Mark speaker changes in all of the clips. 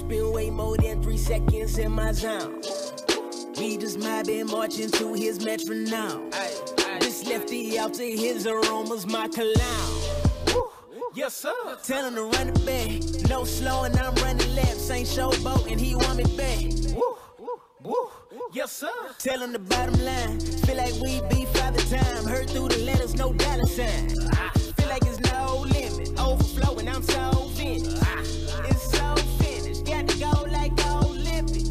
Speaker 1: spend way more than 3 seconds in my zone. We just might be marching to his metronome. This lefty out to his aromas, my cologne. Yes, sir. Tell him to run it back. No slowing, I'm running laps. Ain't showboating, he want me back. Yes, sir. Tell him the bottom line. Feel like we beef all the time. Heard through the letters, no dollar sign. Feel like it's no limit. Overflowing, I'm so finished. It's so finished. Got to go like Olympic.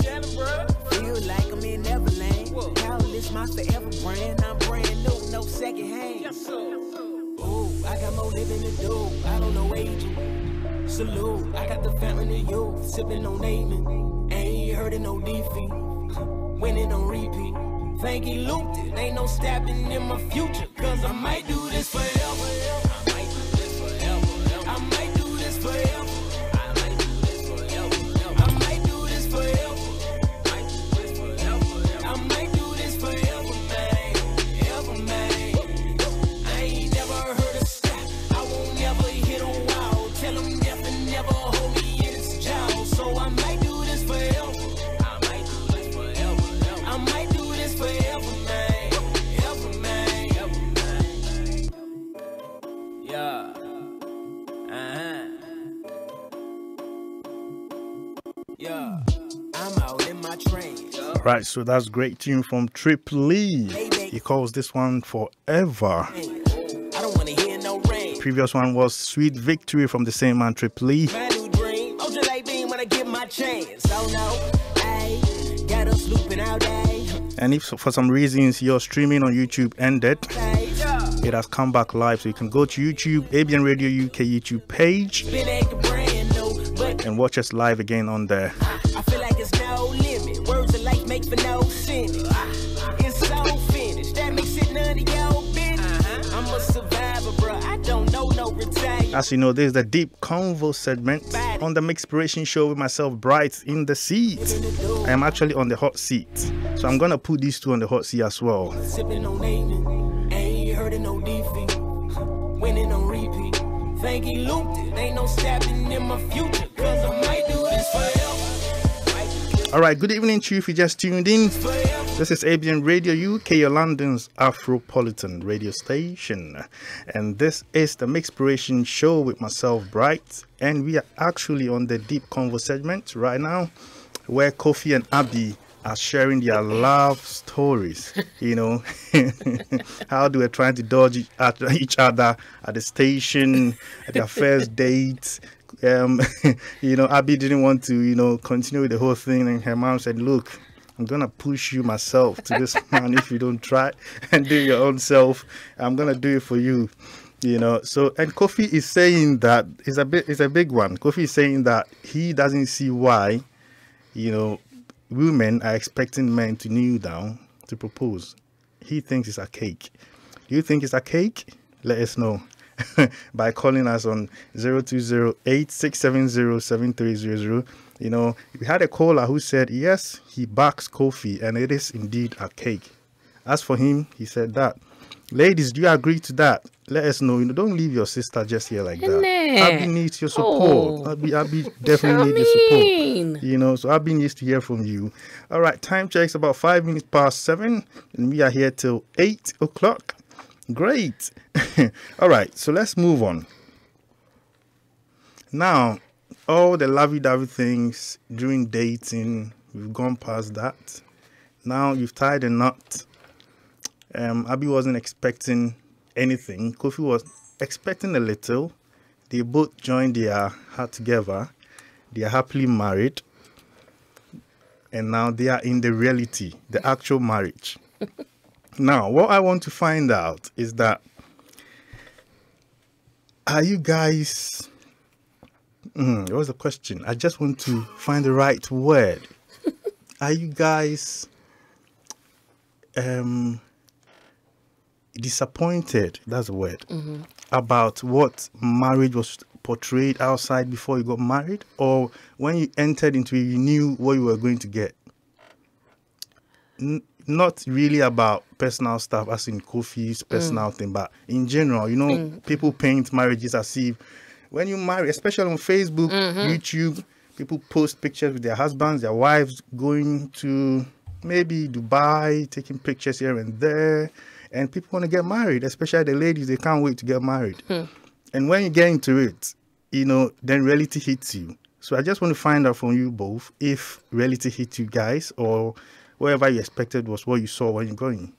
Speaker 1: Feel like I'm in Neverland. Call this my forever brand. I'm brand new, no second hand. Yes, sir. Ooh, I got more living to do. I don't know aging. Salute, I got the fountain of youth. Sipping on naming. Ain't heard of no defeat. Winning on repeat. Think he looped it. Ain't no stabbing in my future. Cause I might do this forever. I might do this forever. I might do this forever. I might do this forever. I might do this forever. I might do this forever. I might do this forever, man. Ever, man. I ain't never heard of stop. I won't never hit a wall. Tell him never hold me in his jaw. So I might do this forever. I might do this forever, man. Ever, man. Ever, man. Yeah. Yeah. I'm out in my train.
Speaker 2: Right, so that's great tune from Triple E. He calls this one Forever.
Speaker 1: I don't want to hear no rain.
Speaker 2: Previous one was Sweet Victory from the same man, Triple E.
Speaker 1: My new dream. Oh, just like being when I get my chance. Oh no, I got us looping all day.
Speaker 2: And if for some reasons your streaming on YouTube ended, it has come back live. So you can go to YouTube, ABN Radio UK YouTube page, and watch us live again on there.
Speaker 1: I feel like it's no limit. Words of life make for no sense. It's so finished. That makes it none of your business. I'm a survivor, bro. I don't know no retire.
Speaker 2: As you know, this is the Deep Convo segment on the Mixpiration show with myself, Bright, in the seat. I am actually on the hot seat. So I'm going to put these two on the hot seat as well.
Speaker 1: Sipping on naming. Ain't heard of no defeat. Winning on repeat. Think he looped it. Ain't no stabbing in my future. Cause I might do this forever.
Speaker 2: All right, good evening to you if you just tuned in. This is ABN Radio UK, your London's Afropolitan radio station. And this is the Mixpiration show with myself, Bright. And we are actually on the Deep Convo segment right now, where Kofi and Abby are sharing their love stories. You know, how they were trying to dodge each other at the station, at their first dates. You know, Abby didn't want to, you know, continue with the whole thing, and her mom said, look, I'm gonna push you myself to this man if you don't try and do your own self. I'm gonna do it for you, you know. So, and Kofi is saying that it's a big one. Kofi is saying that he doesn't see why, you know, women are expecting men to kneel down to propose. He thinks it's a cake. Do you think it's a cake? Let us know by calling us on 020-8670-7300. You know, we had a caller who said, yes, he backs Kofi and it is indeed a cake. As for him, he said that. Ladies, do you agree to that? Let us know. You know, don't leave your sister just here like that. Abby needs your support. Abby definitely needs your support. You know, so Abby needs to hear from you. All right, time checks about 5 minutes past 7, and we are here till 8 o'clock. Great. All right, so let's move on. Now, all the lovey-dovey things during dating, we've gone past that. Now you've tied a knot. Abby wasn't expecting anything. Kofi was expecting a little. They both joined their heart together. They are happily married. And now they are in the reality, the actual marriage. Now, what I want to find out is that, are you guys... what was the question? I just want to find the right word. Are you guys... disappointed, that's the word, about what marriage was portrayed outside before you got married, or when you entered into it, you knew what you were going to get? Not really about personal stuff, as in Kofi's personal thing, but in general, you know, people paint marriages as if when you marry, especially on Facebook, YouTube, People post pictures with their husbands, their wives going to maybe Dubai, taking pictures here and there. And people want to get married, especially the ladies. They can't wait to get married. And when you get into it, you know, then reality hits you. So I just want to find out from you both if reality hit you guys, or whatever you expected was what you saw when you're going.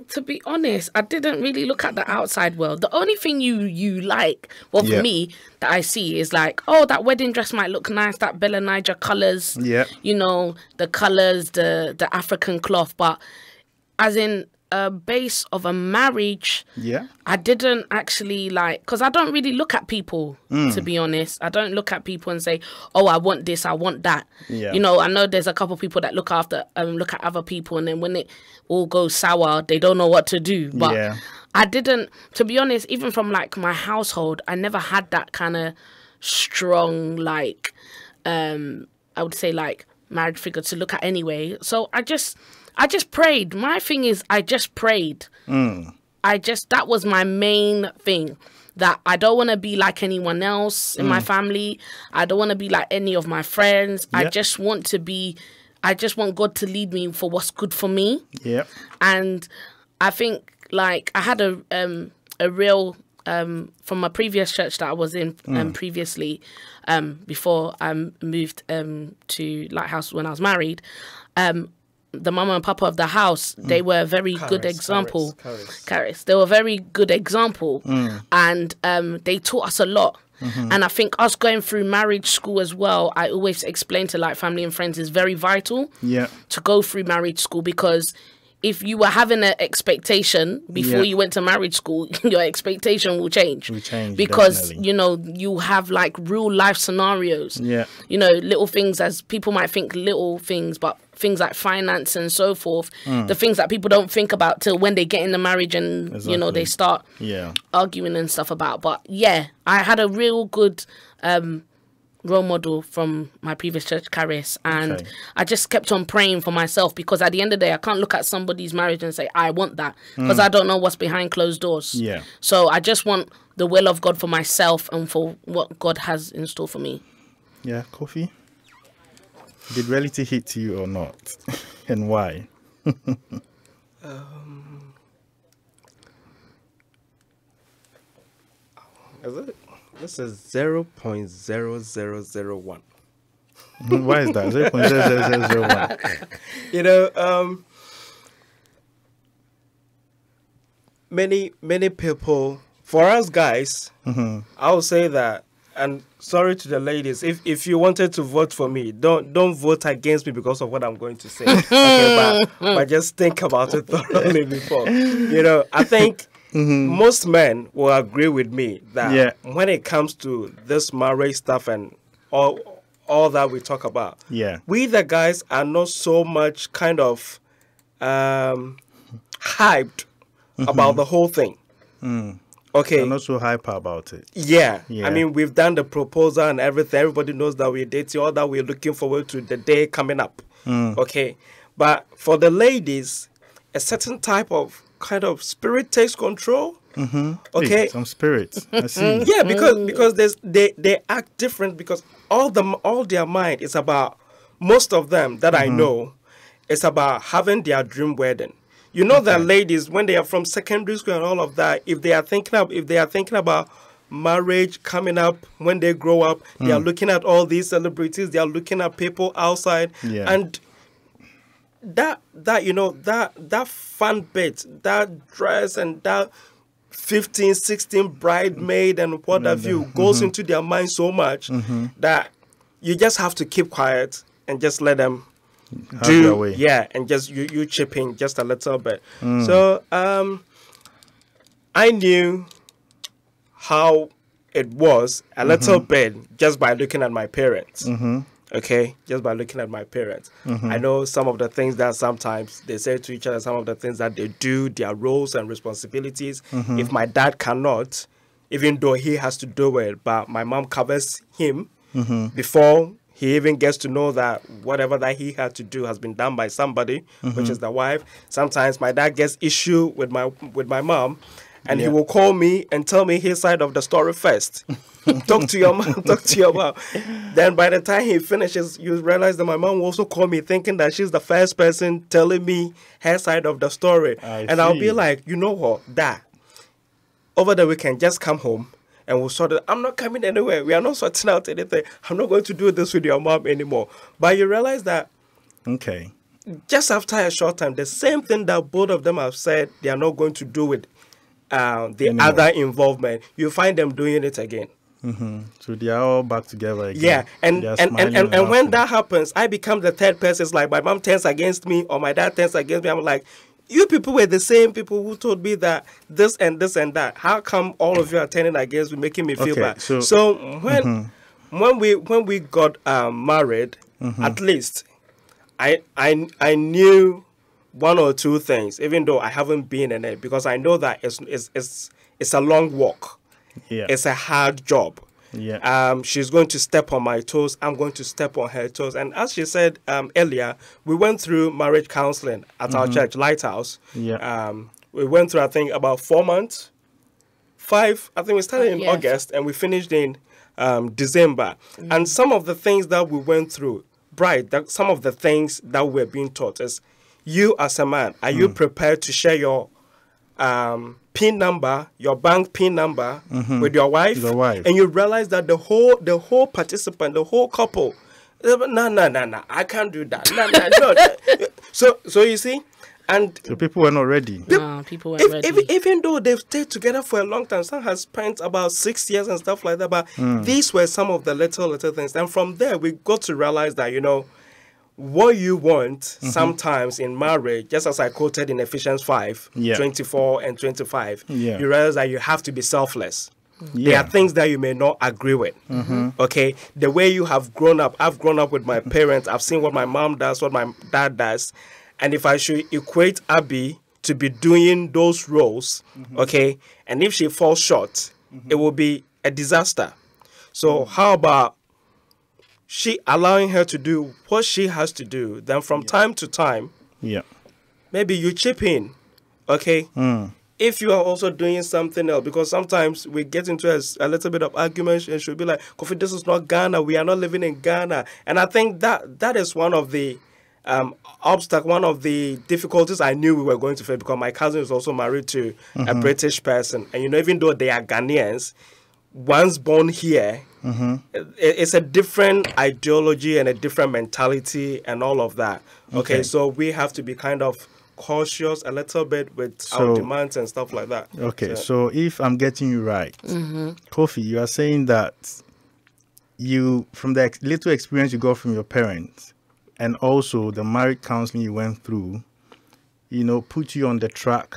Speaker 3: To be honest, I didn't really look at the outside world. The only thing you like, well, for me, that I see is like, oh, that wedding dress might look nice, that Bella Niger colours, you know, the colours, the African cloth. But as in a base of a marriage, I didn't actually like, because I don't really look at people, to be honest. I don't look at people and say, oh, I want this, I want that. You know, I know there's a couple of people that look at other people, and then when it all goes sour, they don't know what to do. But I didn't, to be honest, even from like my household, I never had that kind of strong, like, I would say like marriage figure to look at anyway. So I just prayed. My thing is, I just prayed. That was my main thing. That I don't want to be like anyone else in my family. I don't want to be like any of my friends. I just want God to lead me for what's good for me. And I think, like, I had a real, from a previous church that I was in previously, before I moved to Lighthouse when I was married, the mama and papa of the house, they were a very good example. Caris. They were a very good example. And they taught us a lot. And I think us going through marriage school as well, I always explain to like family and friends, is very vital to go through marriage school, because if you were having an expectation before you went to marriage school, your expectation will change. Because, definitely, you know, you have like real life scenarios. You know, little things, as people might think little things, but things like finance and so forth, the things that people don't think about till when they get in the marriage and, you know, they start arguing and stuff about. But yeah, I had a real good role model from my previous church, Caris, and I just kept on praying for myself, because at the end of the day, I can't look at somebody's marriage and say I want that, because I don't know what's behind closed doors. So I just want the will of God for myself and for what God has in store for me.
Speaker 2: Kofi, did reality hit you or not? And why?
Speaker 4: Is it? This is 0.0001.
Speaker 2: Why is that? 0.0001.
Speaker 4: You know, many people, for us guys, I would say that, and sorry to the ladies, if you wanted to vote for me, don't vote against me because of what I'm going to say. Okay, but just think about it thoroughly before. You know, I think most men will agree with me that when it comes to this marriage stuff and all that we talk about, we the guys are not so much kind of hyped about the whole thing. Okay,
Speaker 2: I'm not so hyper about it.
Speaker 4: I mean, we've done the proposal and everything. Everybody knows that we're dating, all that we're looking forward to the day coming up. Okay, but for the ladies, a certain type of kind of spirit takes control. Okay,
Speaker 2: hey, some spirit. I see.
Speaker 4: because they act different, because all their mind is about, most of them that I know, it's about having their dream wedding. You know that ladies, when they are from secondary school and all of that, if they are thinking about marriage coming up when they grow up, they are looking at all these celebrities, they are looking at people outside, and that you know, that fun bit, that dress and that 15, 16 bridesmaid and what have you goes into their mind so much that you just have to keep quiet and just let them do their way. And just you chip in just a little bit. So I knew how it was a little bit just by looking at my parents. Okay, just by looking at my parents. I know some of the things that sometimes they say to each other, some of the things that they do, their roles and responsibilities. If my dad cannot, even though he has to do it, but my mom covers him before he even gets to know that whatever that he had to do has been done by somebody, which is the wife. Sometimes my dad gets issue with my mom. and he will call me and tell me his side of the story first. Talk to your mom, talk to your mom. Then by the time he finishes, you realize that my mom will also call me thinking that she's the first person telling me her side of the story. I'll be like, you know what, Dad, over the weekend, just come home and we'll sort it. I'm not coming anywhere. We are not sorting out anything. I'm not going to do this with your mom anymore. But you realize that just after a short time, the same thing that both of them have said they are not going to do with the other involvement, you find them doing it again.
Speaker 2: So they are all back together again.
Speaker 4: Yeah, and when that happens, I become the third person. It's like my mom turns against me or my dad turns against me. I'm like, you people were the same people who told me that this and this and that. How come all of you are turning against me, making me feel bad? So when we got married, at least I knew one or two things, even though I haven't been in it, because I know that it's a long walk. Yeah. It's a hard job. Yeah. She's going to step on my toes. I'm going to step on her toes. And as she said earlier, we went through marriage counseling at our church, Lighthouse. Yeah. We went through, I think, about 4 months. 5. I think we started in August and we finished in December. And some of the things that we went through, some of the things that we're being taught is, you as a man, are you prepared to share your PIN number, your bank PIN number with your wife? And you realize that the whole participant, the whole couple, no, I can't do that. No. So you see, and
Speaker 2: so people were not ready.
Speaker 3: People were ready.
Speaker 4: Even though they've stayed together for a long time, some has spent about 6 years and stuff like that. But these were some of the little things, and from there we got to realize that, you know, what you want sometimes in marriage, just as I quoted in Ephesians 5, 24 and 25, you realize that you have to be selfless. There are things that you may not agree with. Okay? The way you have grown up, I've grown up with my parents. I've seen what my mom does, what my dad does. And if I should equate Abby to be doing those roles, okay, and if she falls short, it will be a disaster. So how about she allowing her to do what she has to do? Then from time to time, maybe you chip in, okay? If you are also doing something else, because sometimes we get into a little bit of argument and she'll be like, Kofi, this is not Ghana. We are not living in Ghana. And I think that is one of the obstacle, one of the difficulties I knew we were going to face, because my cousin is also married to a British person. And, you know, even though they are Ghanaians, once born here, it's a different ideology and a different mentality and all of that. Okay, so we have to be kind of cautious a little bit with our demands and stuff like that. Okay,
Speaker 2: so if I'm getting you right, Kofi, you are saying that you, from the little experience you got from your parents and also the marriage counseling you went through, you know, put you on the track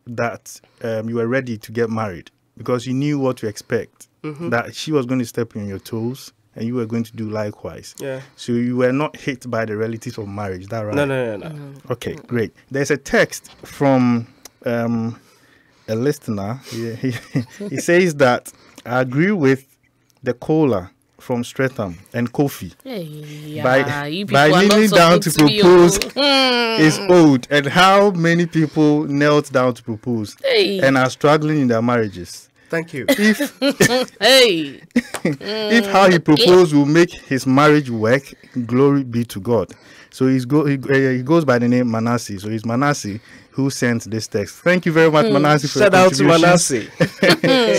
Speaker 2: that you were ready to get married, because you knew what to expect, that she was going to step on your toes and you were going to do likewise. Yeah. So you were not hit by the realities of marriage. Is that right?
Speaker 4: No.
Speaker 2: Okay, great. There's a text from a listener. He says that I agree with the caller from Streatham and Kofi. By kneeling down to propose is old, and how many people knelt down to propose and are struggling in their marriages.
Speaker 4: Thank you.
Speaker 2: If how he proposed will make his marriage work, glory be to God. So he goes by the name Manasseh. So it's Manasseh who sent this text. Thank you very much, Manasseh, for
Speaker 4: shout out to Manasseh.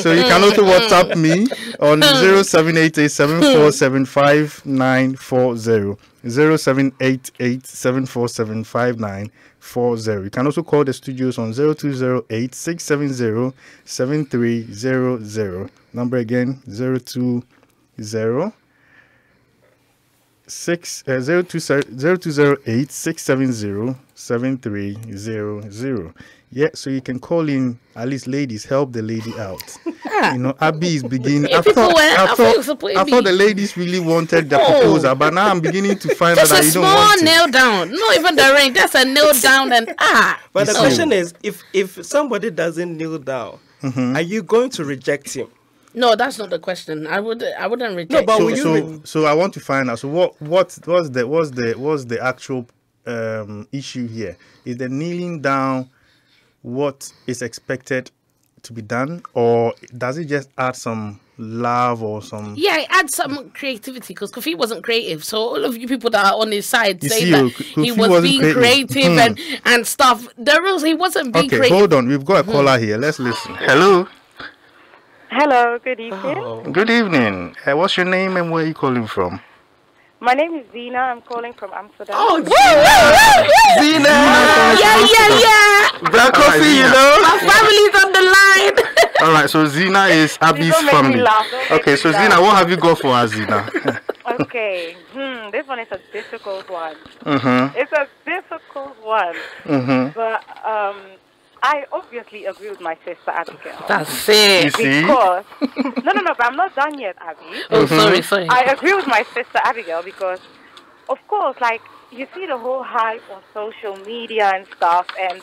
Speaker 2: So you can also WhatsApp me on 0788747540. 0788747540. You can also call the studios on 0208-670-7300. Number again, 0208-670-7300. Yeah, so you can call in, at least ladies, help the lady out. You know, Abby is beginning. I thought the ladies really wanted the proposal, but now I'm beginning to find out that you don't want it.
Speaker 3: Just a small nail down. Not even the ring. Just a nail down and
Speaker 4: But the question is, if somebody doesn't kneel down, are you going to reject him?
Speaker 3: No, that's not the question. I wouldn't reject.
Speaker 4: No, but
Speaker 2: so I want to find out. So what's the actual issue here? Is the kneeling down what is expected to be done, or does it just add some love or some?
Speaker 3: Yeah, it adds some creativity because Kofi wasn't creative. So all of you people that are on his side say
Speaker 2: see,
Speaker 3: that
Speaker 2: Kofi
Speaker 3: he was
Speaker 2: wasn't
Speaker 3: being creative
Speaker 2: Hmm.
Speaker 3: and stuff. He wasn't being
Speaker 2: Okay,
Speaker 3: creative.
Speaker 2: hold on. We've got a caller here. Let's listen. Hello.
Speaker 5: Hello, good evening.
Speaker 2: Good evening. What's your name and where are you calling from?
Speaker 5: My name is Zina. I'm calling from Amsterdam.
Speaker 4: Oh,
Speaker 2: Zina.
Speaker 3: Yeah.
Speaker 2: Black Coffee, you know.
Speaker 3: My family's on the line.
Speaker 2: All right, so Zina is Abby's
Speaker 5: Don't make me
Speaker 2: family.
Speaker 5: laugh. Don't make
Speaker 2: Okay,
Speaker 5: me
Speaker 2: so
Speaker 5: laugh.
Speaker 2: Zina, what have you got for us, Zina?
Speaker 5: Okay. This one is a difficult one.
Speaker 2: Mm-hmm.
Speaker 5: It's a difficult one.
Speaker 2: Mm-hmm.
Speaker 5: But I obviously agree with my sister Abigail.
Speaker 3: That's it.
Speaker 2: You see?
Speaker 5: Because no, but I'm not done yet, Abby.
Speaker 3: Oh, sorry.
Speaker 5: I agree with my sister Abigail because, of course, like you see the whole hype on social media and stuff, and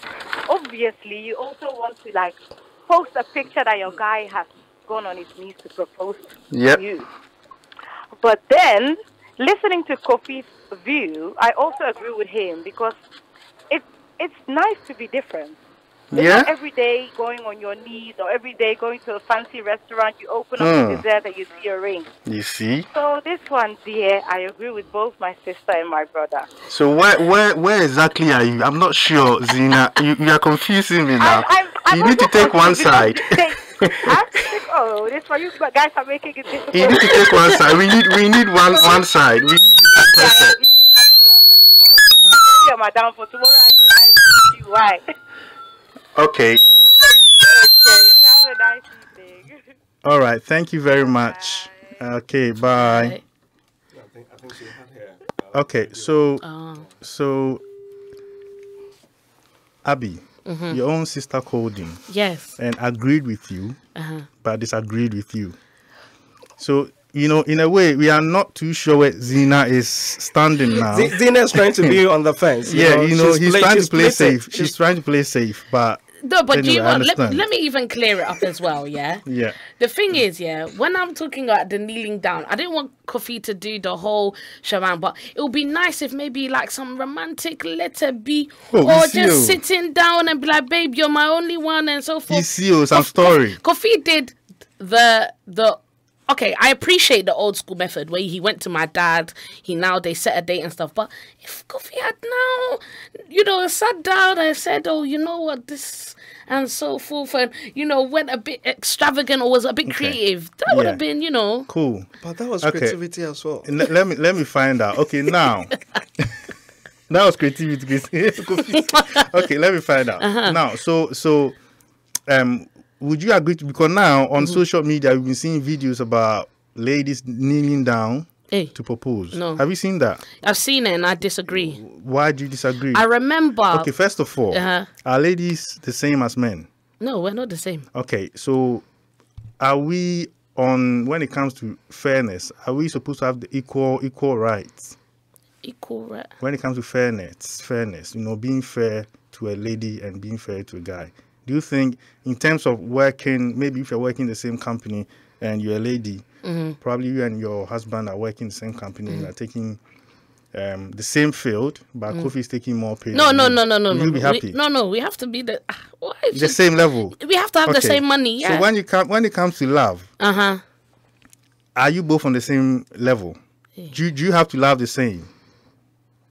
Speaker 5: obviously you also want to like post a picture that your guy has gone on his knees to propose
Speaker 2: Yep.
Speaker 5: to you. But then, listening to Kofi's view, I also agree with him because it's nice to be different. It's
Speaker 2: Yeah.
Speaker 5: not every day going on your knees or every day going to a fancy restaurant, you open up the dessert and you see a ring.
Speaker 2: You see?
Speaker 5: So this one, dear, I agree with both my sister and my brother.
Speaker 2: So where exactly are you? I'm not sure, Zina. You are confusing me now.
Speaker 5: I'm
Speaker 2: You need to
Speaker 5: also
Speaker 2: take one
Speaker 5: confused
Speaker 2: side.
Speaker 5: because I have to take, oh, this one, you guys are making it difficult.
Speaker 2: You need to take one side. We need one side. We need
Speaker 5: I
Speaker 2: one
Speaker 5: agree with Abigail, but tomorrow, madam, for tomorrow I agree with you. Why?
Speaker 2: Okay.
Speaker 5: Okay, so have a nice evening.
Speaker 2: All right. Thank you very much. Okay. Bye.
Speaker 4: I think she had here.
Speaker 2: Okay. So Abby, your own sister called in
Speaker 3: Yes.
Speaker 2: and agreed with you, but disagreed with you. So, in a way, we are not too sure where Zina is standing now.
Speaker 4: Zina is trying to be on the fence.
Speaker 2: He's trying to play
Speaker 4: she's
Speaker 2: safe. She's trying to play safe, but
Speaker 3: No, but do you
Speaker 2: anyway, I
Speaker 3: want, let
Speaker 2: understand.
Speaker 3: me even clear it up as well, yeah?
Speaker 2: Yeah.
Speaker 3: The thing is, yeah, when I'm talking about the kneeling down, I didn't want Kofi to do the whole shebang, but it would be nice if maybe like some romantic letter B
Speaker 2: Oh,
Speaker 3: or
Speaker 2: you see,
Speaker 3: just
Speaker 2: oh.
Speaker 3: sitting down and be like, babe, you're my only one and so forth.
Speaker 2: You see, some story.
Speaker 3: Kofi did the okay, I appreciate the old school method where he went to my dad, they set a date and stuff. But if Kofi had now, sat down and said, oh, you know what, this and so forth, and went a bit extravagant or was a bit creative, that would have been,
Speaker 2: Cool.
Speaker 4: But that was
Speaker 2: Okay.
Speaker 4: creativity as well.
Speaker 2: Let me find out. Okay, now. That was creativity. Okay, let me find out. Now, so would you agree because now on social media we've been seeing videos about ladies kneeling down to propose?
Speaker 3: No.
Speaker 2: Have you seen that?
Speaker 3: I've seen it and I disagree.
Speaker 2: Why do you disagree?
Speaker 3: I remember.
Speaker 2: Okay, first of all, are ladies the same as men?
Speaker 3: No, we're not the same.
Speaker 2: Okay, so are we when it comes to fairness, are we supposed to have the equal rights?
Speaker 3: Equal right.
Speaker 2: When it comes to fairness, being fair to a lady and being fair to a guy. Do you think, in terms of working, maybe if you're working in the same company and you're a lady, probably you and your husband are working in the same company, you are taking the same field, but Kofi is taking more pay.
Speaker 3: No.
Speaker 2: Will you be happy?
Speaker 3: We have to be the
Speaker 2: same level.
Speaker 3: We have to have the same money. Yeah.
Speaker 2: So when it comes to love, are you both on the same level?
Speaker 3: Yeah.
Speaker 2: Do you have to love the same?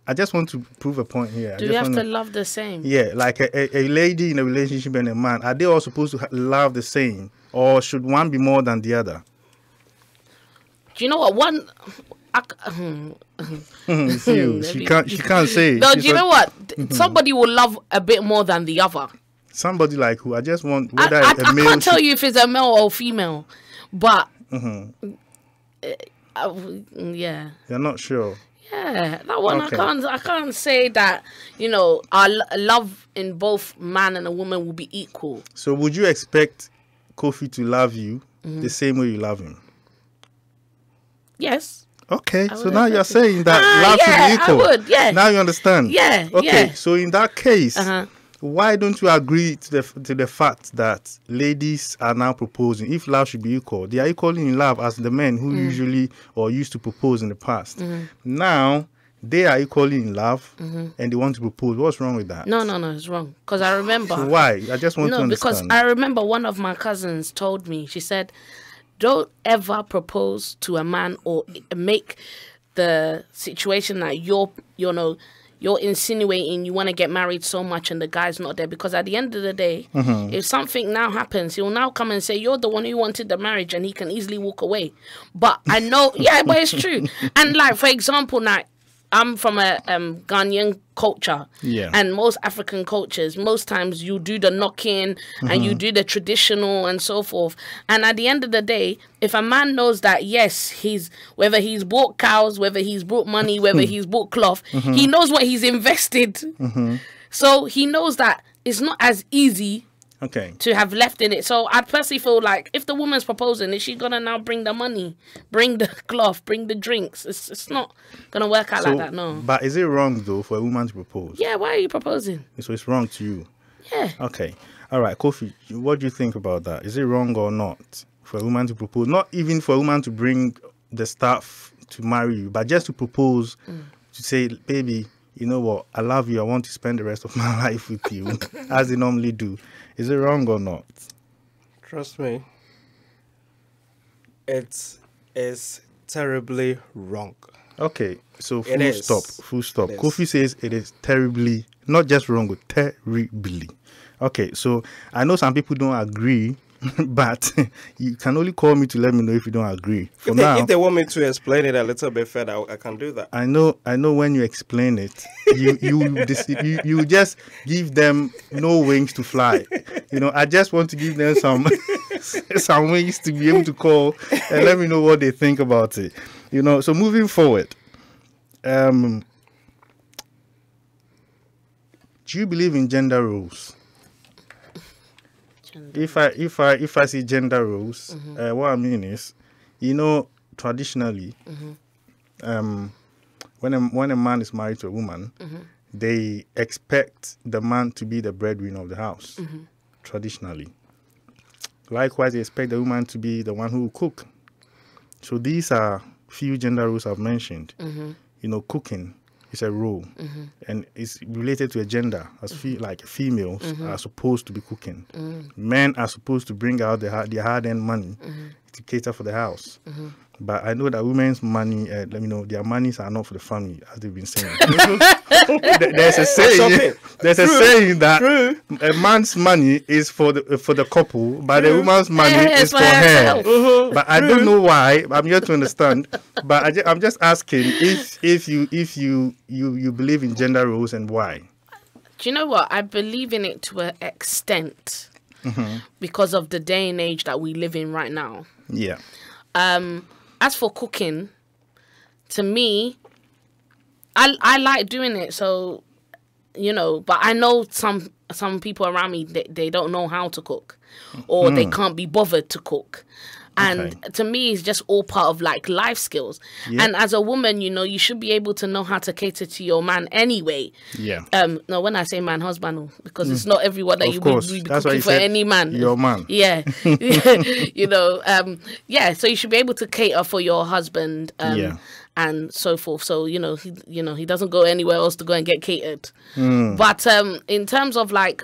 Speaker 2: I just want to prove a point here.
Speaker 3: Do you have to love the same?
Speaker 2: Yeah, like a lady in a relationship and a man, are they all supposed to love the same? Or should one be more than the other?
Speaker 3: Do you know what? One...
Speaker 2: She can't say.
Speaker 3: No, do you know what? Somebody will love a bit more than the other.
Speaker 2: Somebody like who? I just want whether
Speaker 3: I
Speaker 2: a male...
Speaker 3: can't tell you if it's a male or female. But... yeah.
Speaker 2: You're not sure?
Speaker 3: Yeah, that one
Speaker 2: Okay.
Speaker 3: I can't say that, our love in both man and a woman will be equal.
Speaker 2: So would you expect Kofi to love you the same way you love him?
Speaker 3: Yes.
Speaker 2: Okay,
Speaker 3: I
Speaker 2: so
Speaker 3: would
Speaker 2: now you're
Speaker 3: expect it.
Speaker 2: saying that love should be equal.
Speaker 3: I would, yeah.
Speaker 2: Now you understand?
Speaker 3: Yeah,
Speaker 2: Okay,
Speaker 3: yeah.
Speaker 2: so in that case, why don't you agree to the fact that ladies are now proposing? If love should be equal, they are equally in love as the men who usually or used to propose in the past. Now they are equally in love and they want to propose. What's wrong with that?
Speaker 3: No, it's wrong. Because I remember.
Speaker 2: So why? I just want to understand.
Speaker 3: Because I remember one of my cousins told me, she said, don't ever propose to a man or make the situation that you're insinuating you want to get married so much and the guy's not there, because at the end of the day, if something now happens, he'll now come and say you're the one who wanted the marriage, and he can easily walk away. But I know, yeah, but it's true. And like, for example, now I'm from a Ghanaian culture, and most African cultures, most times you do the knocking and you do the traditional and so forth. And at the end of the day, if a man knows that, yes, whether he's bought cows, whether he's brought money, whether he's bought cloth, he knows what he's invested. So he knows that it's not as easy to have left in it. So I personally feel like if the woman's proposing, is she gonna now bring the money, bring the cloth, bring the drinks? It's not gonna work out like that, no.
Speaker 2: But is it wrong though for a woman to propose?
Speaker 3: Yeah, why are you proposing?
Speaker 2: So it's wrong to you?
Speaker 3: Yeah.
Speaker 2: Okay. All right, Kofi, what do you think about that? Is it wrong or not for a woman to propose? Not even for a woman to bring the stuff to marry you, but just to propose, to say, baby, you know what, I love you, I want to spend the rest of my life with you, as they normally do. Is it wrong or not?
Speaker 4: Trust me, it's terribly wrong.
Speaker 2: Okay, so full stop.
Speaker 4: It
Speaker 2: Kofi says it is terribly, not just wrong, but terribly. Okay, so I know some people don't agree, but you can only call me to let me know if you don't agree.
Speaker 4: If they want me to explain it a little bit further, I can do that.
Speaker 2: I know when you explain it, you just give them no wings to fly. You know, I just want to give them some wings to be able to call and let me know what they think about it. You know, so moving forward, do you believe in gender roles? If I see gender roles, what I mean is, you know, traditionally, when a man is married to a woman, they expect the man to be the breadwinner of the house. Traditionally, likewise, they expect the woman to be the one who will cook. So these are few gender roles I've mentioned. You know, cooking is a role, and it's related to a gender. As like females are supposed to be cooking, men are supposed to bring out their hard-earned money to cater for the house. But I know that women's money, their monies are not for the family, as they've been saying. There's a saying. There's a saying that a man's money is for the couple, but a woman's money is for her. But I don't know why. I'm here to understand. But I'm just asking if you believe in gender roles and why.
Speaker 3: Do you know what? I believe in it to an extent because of the day and age that we live in right now.
Speaker 2: Yeah.
Speaker 3: As for cooking, to me, I like doing it. So, you know, but I know some people around me, they don't know how to cook, or they can't be bothered to cook. And to me, it's just all part of like life skills. Yeah. And as a woman, you know, you should be able to know how to cater to your man anyway.
Speaker 2: Yeah.
Speaker 3: No, when I say man, husband, because it's not everyone that you be
Speaker 2: That's
Speaker 3: cooking for any man.
Speaker 2: Your man.
Speaker 3: Yeah. You know, so you should be able to cater for your husband. And so forth. So, you know, he doesn't go anywhere else to go and get catered. But in terms of like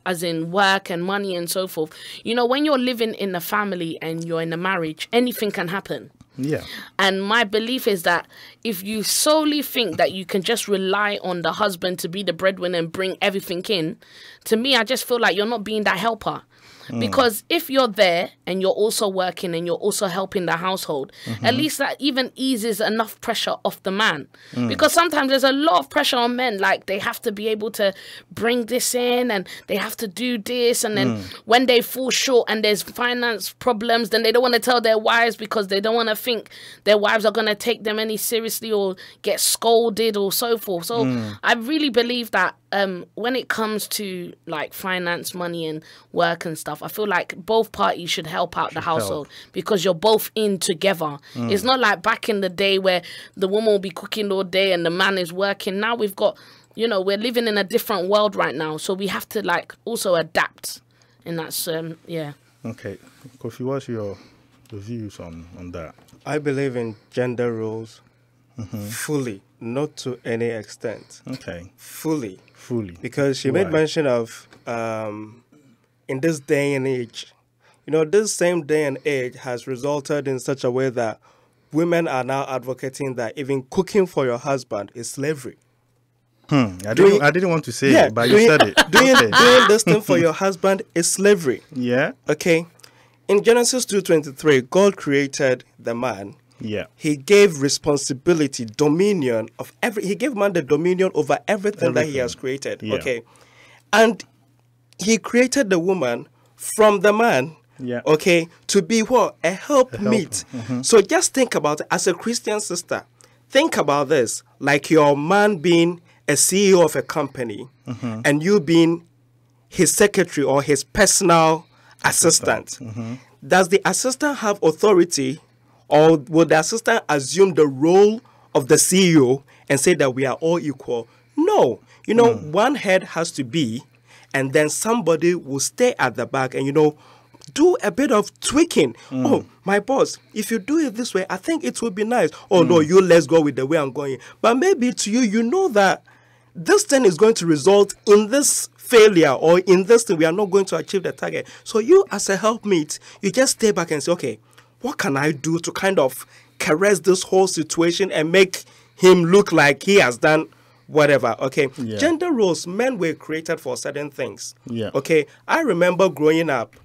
Speaker 3: as in work and money and so forth, you know, when you're living in a family and you're in a marriage, anything can happen.
Speaker 2: Yeah.
Speaker 3: And my belief is that if you solely think that you can just rely on the husband to be the breadwinner and bring everything in, to me, I just feel like you're not being that helper. Because if you're there and you're also working and you're also helping the household, at least that even eases enough pressure off the man. Because sometimes there's a lot of pressure on men, like they have to be able to bring this in and they have to do this. And then when they fall short and there's finance problems, then they don't want to tell their wives because they don't want to think their wives are going to take them any seriously or get scolded or so forth. So I really believe that when it comes to like finance, money and work and stuff, I feel like both parties should help out the household because you're both in together. It's not like back in the day where the woman will be cooking all day and the man is working. Now we've got, you know, we're living in a different world right now. So we have to like also adapt. And that's, yeah. Okay.
Speaker 2: Kofi, what's your views on that?
Speaker 4: I believe in gender roles Fully, not to any extent.
Speaker 2: Okay.
Speaker 4: Fully. Because she
Speaker 2: Why?
Speaker 4: made mention of in this day and age, this same day and age has resulted in such a way that women are now advocating that even cooking for your husband is slavery.
Speaker 2: I didn't want to say it, but you said it.
Speaker 4: Doing this thing for your husband is slavery.
Speaker 2: Yeah.
Speaker 4: Okay. In Genesis 2:23, God created the man.
Speaker 2: Yeah.
Speaker 4: He gave responsibility, dominion of he gave man the dominion over everything that he has created.
Speaker 2: Yeah.
Speaker 4: Okay. And he created the woman from the man.
Speaker 2: Yeah.
Speaker 4: Okay. To be what? A helpmeet. So just think about it as a Christian sister. Think about this. Like your man being a CEO of a company and you being his secretary or his personal assistant. Does the assistant have authority, or will the assistant assume the role of the CEO and say that we are all equal? No. One head has to be, and then somebody will stay at the back and, do a bit of tweaking. Oh, my boss, if you do it this way, I think it will be nice. Oh, no, let's go with the way I'm going. But maybe to you, that this thing is going to result in this failure, or in this thing we are not going to achieve the target. So you as a helpmeet, you just stay back and say, okay, what can I do to kind of caress this whole situation and make him look like he has done whatever? Okay.
Speaker 2: Yeah.
Speaker 4: Gender roles, men were created for certain things.
Speaker 2: Yeah.
Speaker 4: Okay. I remember growing up,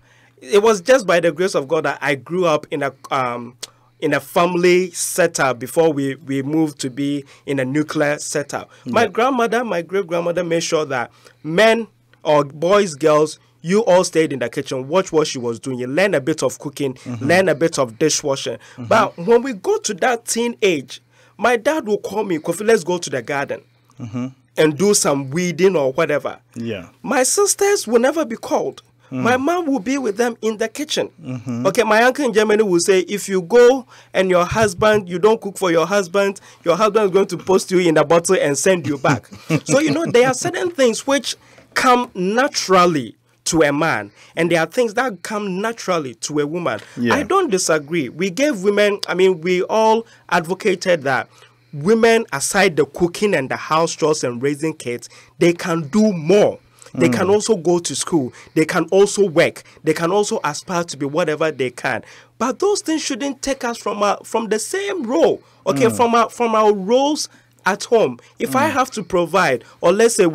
Speaker 4: it was just by the grace of God that I grew up in a family setup before we moved to be in a nuclear setup. My grandmother, my great-grandmother made sure that men or boys, girls, you all stayed in the kitchen, watch what she was doing. You learn a bit of cooking, learn a bit of dishwashing. But when we go to that teen age, my dad will call me, Kofi, let's go to the garden and do some weeding or whatever.
Speaker 2: Yeah.
Speaker 4: My sisters will never be called. My mom will be with them in the kitchen. Okay, my uncle in Germany will say, if you go and you don't cook for your husband is going to post you in a bottle and send you back. So, there are certain things which come naturally to a man, and there are things that come naturally to a woman.
Speaker 2: Yeah.
Speaker 4: I don't disagree. We gave women, we all advocated that women, aside the cooking and the house chores and raising kids, they can do more. They can also go to school. They can also work. They can also aspire to be whatever they can. But those things shouldn't take us from the same role. Okay, from our roles at home. If I have to provide, or let's say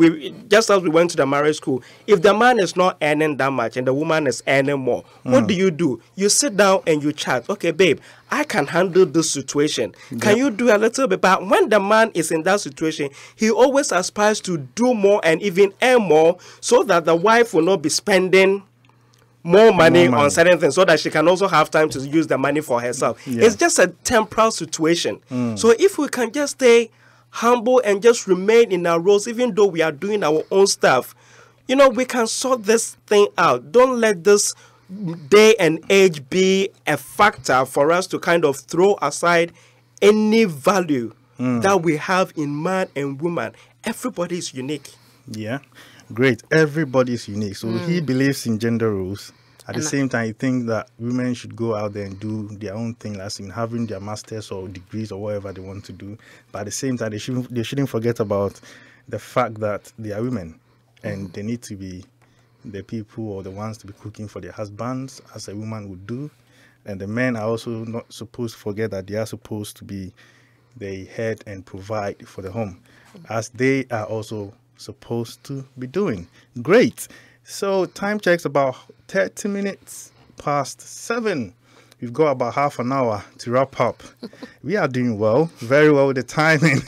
Speaker 4: just as we went to the marriage school, if the man is not earning that much and the woman is earning more, what do? You sit down and you chat. Okay, babe, I can handle this situation. Can you do a little bit? But when the man is in that situation, he always aspires to do more and even earn more, so that the wife will not be spending more money on certain things, so that she can also have time to use the money for herself.
Speaker 2: Yeah.
Speaker 4: It's just a temporal situation. So if we can just stay humble and just remain in our roles, even though we are doing our own stuff, we can sort this thing out. Don't let this day and age be a factor for us to kind of throw aside any value that we have in man and woman. Everybody is unique.
Speaker 2: Yeah. Great. Everybody is unique. So he believes in gender roles. At the same time, I think that women should go out there and do their own thing, as in having their masters or degrees or whatever they want to do. But at the same time, they shouldn't forget about the fact that they are women and they need to be the people or the ones to be cooking for their husbands, as a woman would do. And the men are also not supposed to forget that they are supposed to be the head and provide for the home, as they are also supposed to be doing. Great. So time checks about 30 minutes past 7. We've got about half an hour to wrap up. We are doing well, very well with the timing.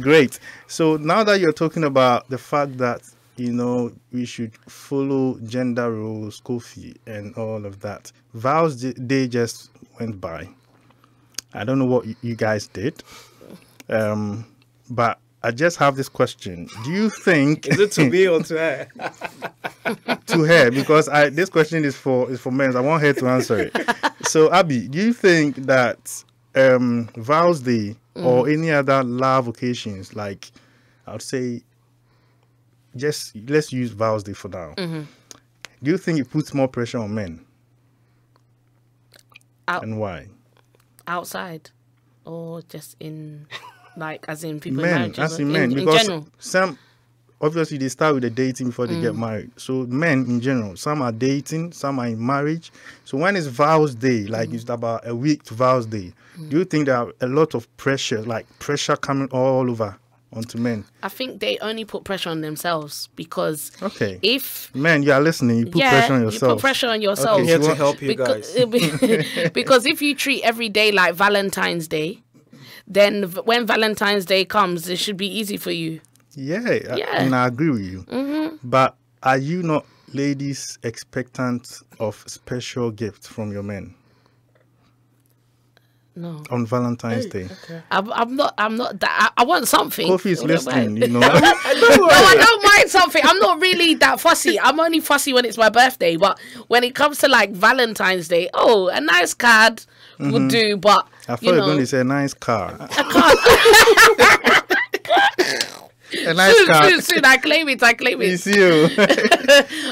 Speaker 2: Great. So now that you're talking about the fact that, we should follow gender roles, Kofi, and all of that. Vows Day just went by. I don't know what you guys did, but I just have this question. Do you think...
Speaker 4: Is it to me or to her?
Speaker 2: To her, because this question is for men. I want her to answer it. So, Abby, do you think that Vows Day or any other love occasions, like, I would say, just let's use Vows Day for now. Do you think it puts more pressure on men? And why?
Speaker 3: Outside or just in, like, as in people
Speaker 2: Men,
Speaker 3: marriages?
Speaker 2: as in men, because
Speaker 3: in general?
Speaker 2: some, obviously they start with the dating before they get married. So men in general, some are dating, some are in marriage. So when it's vows day, like it's about a week to vows day, do you think there are a lot of pressure, like pressure coming all over onto men?
Speaker 3: I think they only put pressure on themselves because if
Speaker 2: men, you are listening, you put pressure on yourself.
Speaker 3: You put pressure on yourself.
Speaker 4: I'm here to help you
Speaker 3: guys.
Speaker 4: guys.
Speaker 3: Because if you treat every day like Valentine's Day, then when Valentine's Day comes, it should be easy for you.
Speaker 2: Yeah. And I agree with you. But are you not ladies expectant of special gifts from your men?
Speaker 3: No.
Speaker 2: On Valentine's Day.
Speaker 3: Okay. I'm not that. I want something.
Speaker 2: Kofi is listening, you know.
Speaker 3: No, I don't mind something. I'm not really that fussy. I'm only fussy when it's my birthday. But when it comes to like Valentine's Day, a nice card would do. But
Speaker 2: I thought you were going to say a nice car.
Speaker 3: A card.
Speaker 2: A nice car.
Speaker 3: Soon, I claim it.
Speaker 2: It's you.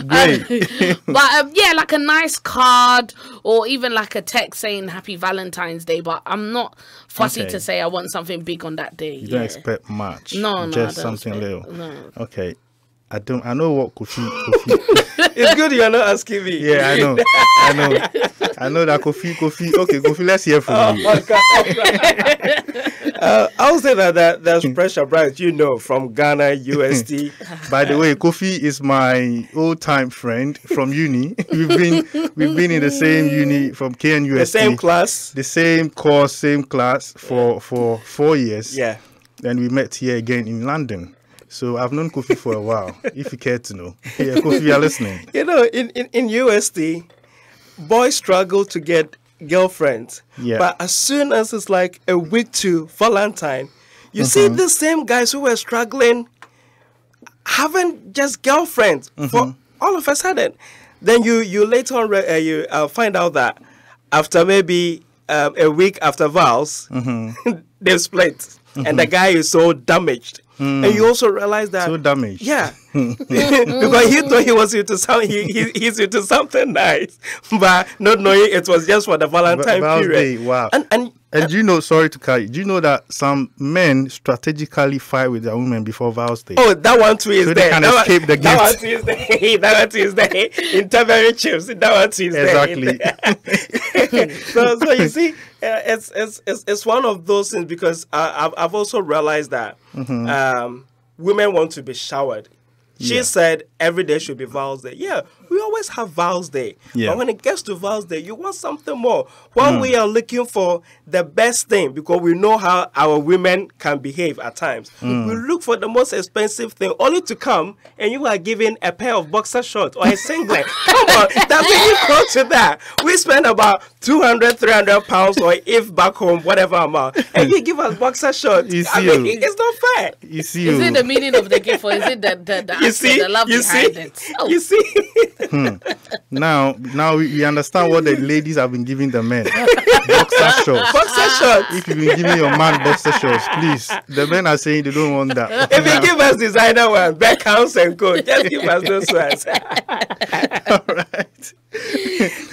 Speaker 2: Great.
Speaker 3: But like a nice card or even like a text saying Happy Valentine's Day. But I'm not fussy to say I want something big on that day.
Speaker 2: You don't expect much.
Speaker 3: No,
Speaker 2: just something little.
Speaker 3: No.
Speaker 2: Okay. I know what Kofi.
Speaker 4: It's good you're not asking me.
Speaker 2: Yeah, I know that Kofi. Okay, Kofi, let's hear from you.
Speaker 4: I'll say that there's pressure, Bright, from Ghana, USD.
Speaker 2: By the way, Kofi is my old-time friend from uni. We've been in the same uni from KNUST.
Speaker 4: The same class.
Speaker 2: The same course, same class for 4 years.
Speaker 4: Yeah.
Speaker 2: And we met here again in London. So I've known Kofi for a while, if you care to know. Yeah, Kofi, you're listening.
Speaker 4: In USD, boys struggle to get girlfriends.
Speaker 2: Yeah.
Speaker 4: But as soon as it's like a week to Valentine, you see the same guys who were struggling having just girlfriends for all of a sudden. Then you later on you find out that after maybe a week after vows, they've split. And the guy is so damaged. And you also realize that
Speaker 2: so damaged.
Speaker 4: Yeah. Because he thought he was into he's into something nice, but not knowing it was just for the Valentine period.
Speaker 2: Wow. And do you know, sorry to cut you, do you know that some men strategically fight with their women before vows day?
Speaker 4: Oh, that one too is
Speaker 2: so
Speaker 4: there.
Speaker 2: They can escape the gift.
Speaker 4: That one too is there. That one too is there. Intermarriage chips. That one too is
Speaker 2: there.
Speaker 4: Exactly. So you see, it's one of those things because I've also realized that women want to be showered. She said every day should be vows day. Yeah, we always have vows day.
Speaker 2: Yeah.
Speaker 4: But when it gets to vows day, you want something more. When we are looking for the best thing, because we know how our women can behave at times, we look for the most expensive thing, only to come and you are given a pair of boxer shorts or a singlet. Come on, that's when you go to that. We spend about 200, 300 pounds, or if back home, whatever amount, and you give us boxer shorts. It's not fair.
Speaker 3: Is it the meaning of the gift, or is it the love behind it? Oh.
Speaker 4: You see?
Speaker 2: Now we understand what the ladies have been giving the men. Boxer shorts.
Speaker 4: Boxer shorts.
Speaker 2: If you've been giving your man boxer shorts, please. The men are saying they don't want that.
Speaker 4: If you give us designer one, Beckhouse and Co, just give us those ones.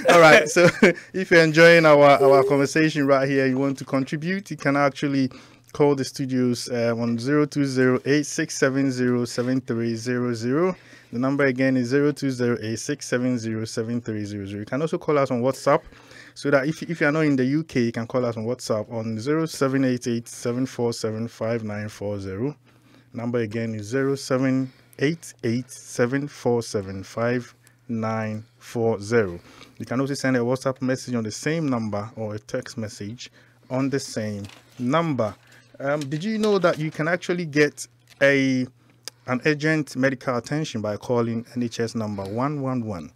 Speaker 2: All right. So if you're enjoying our conversation right here, you want to contribute, you can actually call the studios on 0208-670-7300. The number again is 0208-670-7300. You can also call us on WhatsApp, so that if you are not in the UK, you can call us on WhatsApp on 0788-747-5940. Number again is 0788-747-5940. You can also send a WhatsApp message on the same number or a text message on the same number. Did you know that you can actually get an urgent medical attention by calling NHS number 111?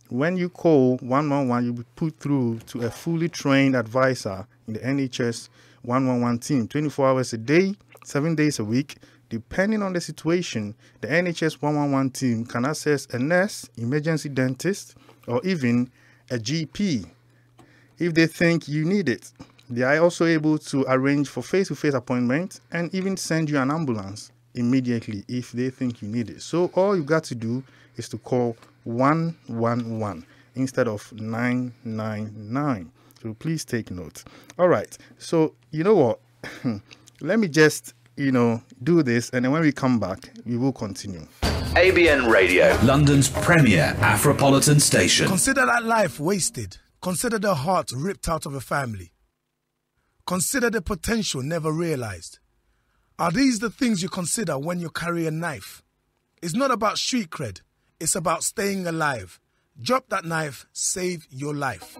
Speaker 2: When you call 111, you'll be put through to a fully trained advisor in the NHS 111 team, 24 hours a day, 7 days a week. Depending on the situation, the NHS 111 team can access a nurse, emergency dentist, or even a GP if they think you need it. They are also able to arrange for face-to-face appointments and even send you an ambulance immediately if they think you need it. So all you got to do is to call 111 instead of 999. So please take note. All right. So you know what? Let me just, do this, and then when we come back, we will continue.
Speaker 6: ABN Radio, London's premier Afropolitan station.
Speaker 7: Consider that life wasted. Consider the heart ripped out of a family. Consider the potential never realized. Are these the things you consider when you carry a knife? It's not about street cred. It's about staying alive. Drop that knife, save your life.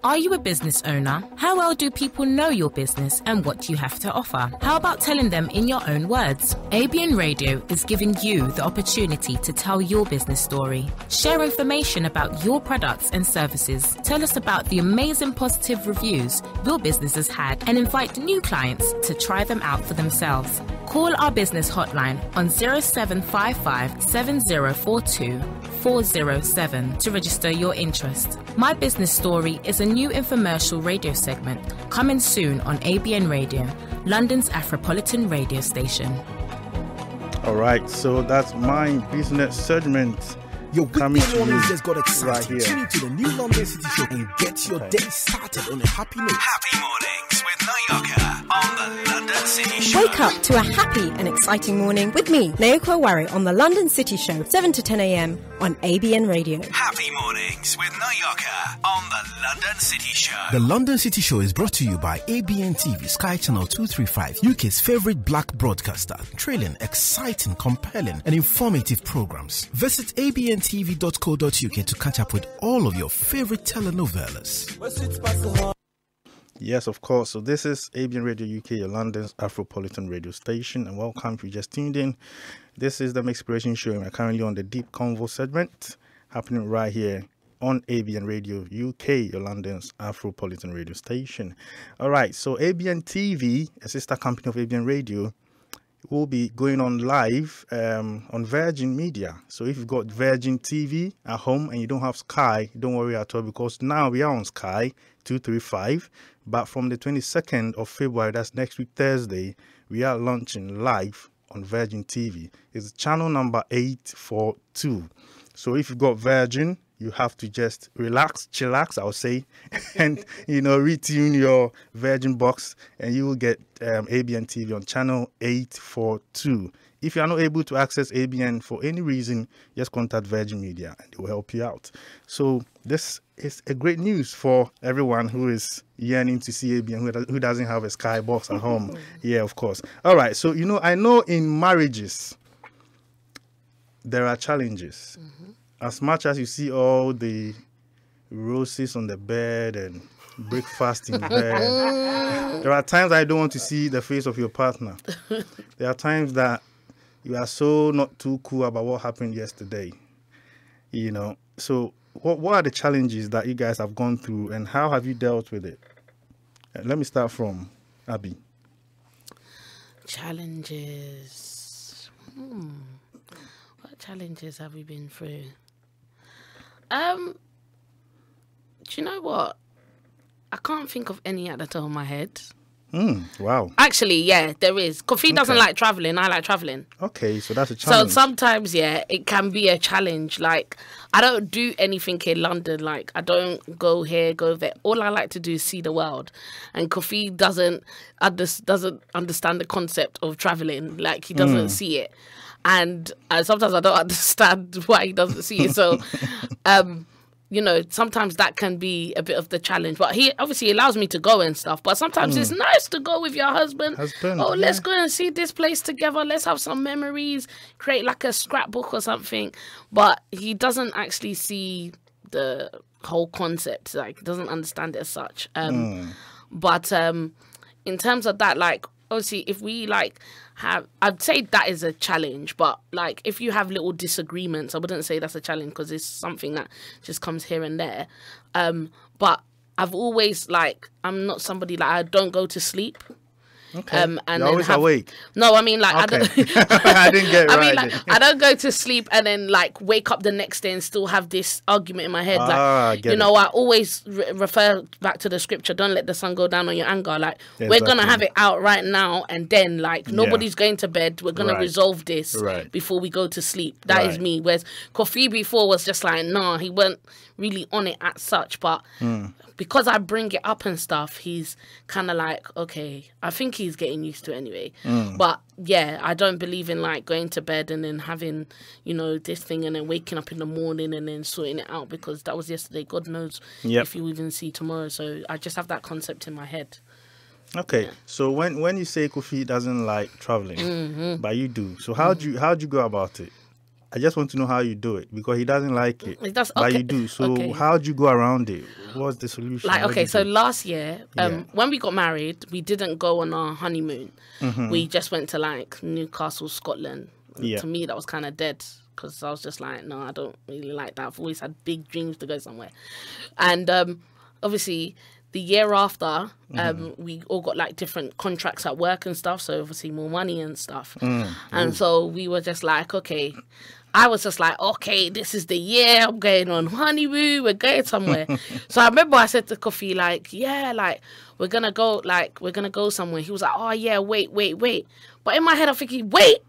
Speaker 8: Are you a business owner? How well do people know your business and what do you have to offer? How about telling them in your own words? ABN Radio is giving you the opportunity to tell your business story. Share information about your products and services. Tell us about the amazing positive reviews your business has had and invite new clients to try them out for themselves. Call our business hotline on 0755 7042 407 to register your interest. My Business Story is a new infomercial radio segment coming soon on ABN Radio, London's Afropolitan radio station.
Speaker 2: All right, so that's My Business segment.
Speaker 9: Your
Speaker 2: coming
Speaker 9: weekday
Speaker 2: to
Speaker 9: mornings
Speaker 2: you
Speaker 9: just got exciting.
Speaker 2: right here.
Speaker 9: Tune into the new London City Show and get your day started on a happy note.
Speaker 6: Happy mornings with Nayoka on the London City Show.
Speaker 10: Wake up to a happy and exciting morning with me, Naoko Wari, on the London City Show, 7 to 10 a.m. on ABN Radio.
Speaker 6: Happy mornings with Nayoka on the London City Show.
Speaker 9: The London City Show is brought to you by ABN TV, Sky Channel 235, UK's favorite black broadcaster, trailing exciting, compelling and informative programs. Visit abntv.co.uk to catch up with all of your favorite telenovelas.
Speaker 2: Yes, of course. So this is ABN Radio UK, your London's Afropolitan radio station. And welcome if you just tuned in. This is the Mixpiration show. We're currently on the Deep Convo segment, happening right here on ABN Radio UK, your London's Afropolitan radio station. All right, so ABN TV, a sister company of ABN Radio, will be going on live on Virgin Media. So if you've got Virgin TV at home and you don't have Sky, don't worry at all, because now we are on Sky 235. But from the 22nd of February, that's next week Thursday, we are launching live on Virgin TV. It's channel number 842. So if you've got Virgin, you have to just chillax, I would say, and, retune your Virgin box, and you will get ABN TV on channel 842. If you are not able to access ABN for any reason, just contact Virgin Media and they will help you out. So this is a great news for everyone who is yearning to see ABN, who doesn't have a Sky box at home. Yeah, of course. All right. So, I know in marriages, there are challenges. Mm-hmm. As much as you see all the roses on the bed and breakfast in bed, there are times I don't want to see the face of your partner. There are times that you are so not too cool about what happened yesterday. So what are the challenges that you guys have gone through and how have you dealt with it? Let me start from Abby.
Speaker 3: Challenges. What challenges have we been through? Do you know what? I can't think of any at the top of my head.
Speaker 2: Wow.
Speaker 3: Actually, yeah, there is. Kofi doesn't like traveling. I like traveling.
Speaker 2: Okay, so that's a challenge.
Speaker 3: So sometimes, yeah, it can be a challenge. Like, I don't do anything in London. Like, I don't go here, go there. All I like to do is see the world. And Kofi doesn't understand the concept of traveling. Like, he doesn't see it. And sometimes I don't understand why he doesn't see it. So, sometimes that can be a bit of the challenge. But he obviously allows me to go and stuff. But sometimes it's nice to go with your husband. Let's go and see this place together. Let's have some memories. Create like a scrapbook or something. But he doesn't actually see the whole concept. Like, doesn't understand it as such. But in terms of that, like, obviously, if we I'd say that is a challenge, but like if you have little disagreements, I wouldn't say that's a challenge because it's something that just comes here and there. But I've always I'm not somebody I don't go to sleep.
Speaker 2: Okay.
Speaker 3: And
Speaker 2: you're always awake.
Speaker 3: No, I mean I don't.
Speaker 2: I didn't get it right.
Speaker 3: I mean I don't go to sleep and then wake up the next day and still have this argument in my head. I always refer back to the scripture. Don't let the sun go down on your anger. We're gonna have it out right now, and then nobody's going to bed. We're gonna resolve this before we go to sleep. That is me. Whereas Kofi before was just nah, he went really on it as such, but because I bring it up and stuff, he's kind of like, okay, I think he's getting used to it anyway. But yeah, I don't believe in like going to bed and then having, you know, this thing and then waking up in the morning and then sorting it out, because that was yesterday. God knows if you even see tomorrow. So I just have that concept in my head.
Speaker 2: Okay, so when you say Kofi doesn't like traveling, but you do, so how'd you go about it? I just want to know how you do it, because he doesn't like it, but you do. So how'd you go around it? What's the solution?
Speaker 3: Like, okay, so last year, when we got married, we didn't go on our honeymoon. We just went to like Newcastle, Scotland. To me, that was kind of dead, because I was just like, no, I don't really like that. I've always had big dreams to go somewhere. And obviously, the year after, we all got like different contracts at work and stuff, so obviously more money and stuff. And so we were just like, okay, I was just like, okay, this is the year, I'm going on honeymoon, we're going somewhere. So I remember I said to Kofi, like, yeah, like, we're gonna go somewhere. He was like, oh yeah, wait. But in my head I'm thinking, wait,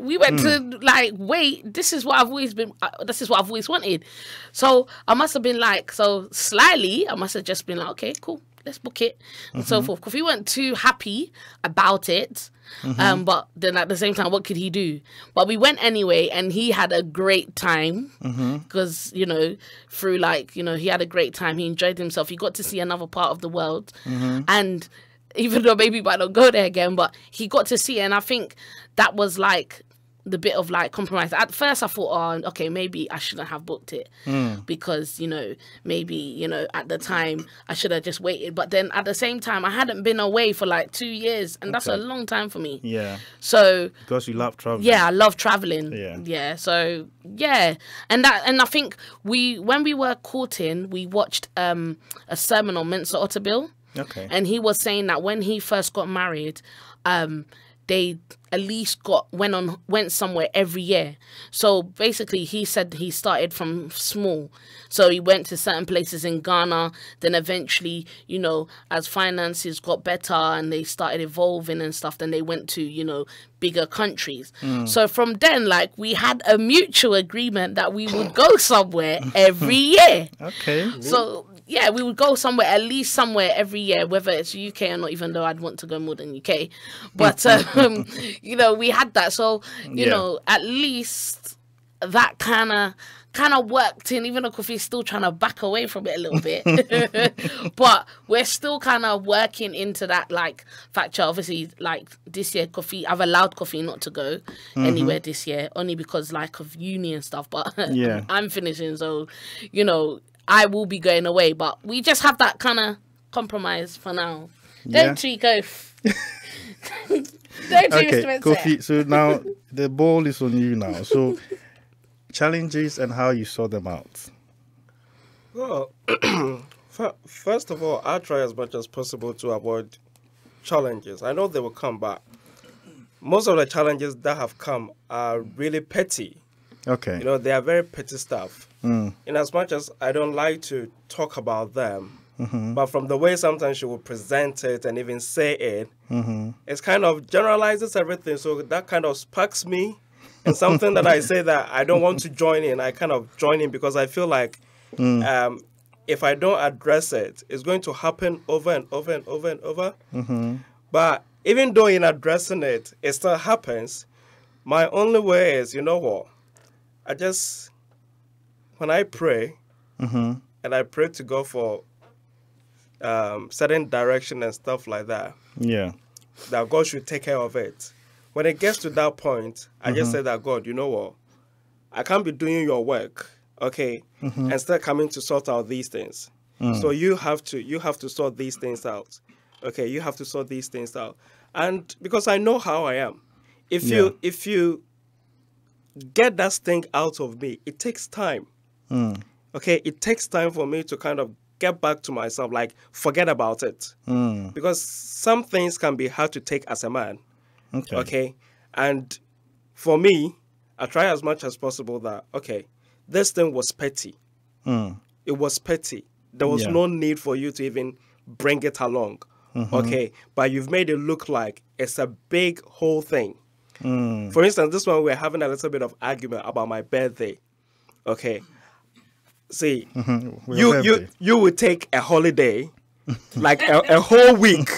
Speaker 3: we went to like, wait, this is what I've always wanted. So I must have been like, so slyly, I must have just been like, okay, cool, let's book it, and so forth. Because we weren't too happy about it, but then at the same time, what could he do? But we went anyway, and he had a great time, because, you know, through like, you know, he had a great time. He enjoyed himself. He got to see another part of the world, and even though maybe he might not go there again, but he got to see it. And I think that was like the bit of like compromise. At first I thought, oh, okay, maybe I shouldn't have booked it, because, you know, maybe, you know, at the time I should have just waited. But then at the same time, I hadn't been away for like 2 years, and that's a long time for me. So because you love traveling. I love traveling. So and I think when we were courting, we watched a sermon on Mensa Otabil. And he was saying that when he first got married, they at least went somewhere every year. So basically, he said he started from small. So he went to certain places in Ghana. Then eventually, you know, as finances got better and they started evolving and stuff, then they went to, you know, bigger countries. So from then, like, we had a mutual agreement that we would go somewhere every year. So yeah, we would go somewhere, at least somewhere every year, whether it's UK or not, even though I'd want to go more than UK. But, you know, we had that. So, you know, at least that kind of worked in, even though Kofi's still trying to back away from it a little bit. But we're still kind of working into that, like, factor. Obviously, like, this year, I've allowed Kofi not to go anywhere this year, only because, like, of uni and stuff. But I'm finishing, so, you know, I will be going away, but we just have that kind of compromise for now. Don't you, Kofi? Don't you, Mr.
Speaker 2: Kofi, so now the ball is on you now. So challenges and how you sort them out.
Speaker 4: Well, first of all, I try as much as possible to avoid challenges. I know they will come, but most of the challenges that have come are really petty. You know, they are very petty stuff. In as much as I don't like to talk about them, but from the way sometimes she will present it and even say it, it's kind of generalizes everything. So that kind of sparks me. And something that I say that I don't want to join in, I kind of join in, because I feel like if I don't address it, it's going to happen over and over and over and over. But even though in addressing it, it still happens, my only way is, you know what? When I pray, and I pray to go for certain direction and stuff like that, that God should take care of it. When it gets to that point, I just say that, God, you know what? I can't be doing your work, and still coming to sort out these things. So you have to sort these things out. You have to sort these things out. And because I know how I am, if you get that thing out of me, it takes time. It takes time for me to kind of get back to myself, like forget about it. Because some things can be hard to take as a man. And for me, I try as much as possible that, this thing was petty. It was petty. There was no need for you to even bring it along. But you've made it look like it's a big whole thing. For instance, this one, we're having a little bit of argument about my birthday. See, you would take a holiday, like a whole week.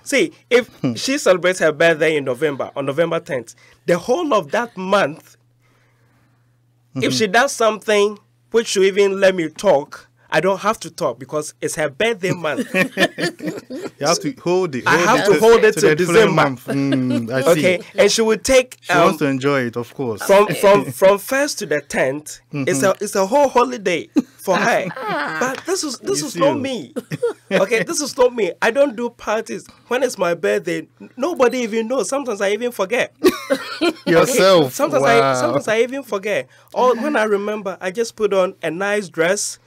Speaker 4: See, if she celebrates her birthday in November, on November 10th, the whole of that month, if she does something which should even let me talk, I don't have to talk because it's her birthday month.
Speaker 2: You have to hold it.
Speaker 4: I have to hold it to December.
Speaker 2: I see.
Speaker 4: Okay, and she would take.
Speaker 2: She wants to enjoy it, of course.
Speaker 4: From 1st to the 10th, it's a whole holiday for her. But this is not me. Okay, this is not me. I don't do parties when it's my birthday. Nobody even knows. Sometimes I even forget.
Speaker 2: Yourself.
Speaker 4: Okay? Sometimes I even forget. Or when I remember, I just put on a nice dress.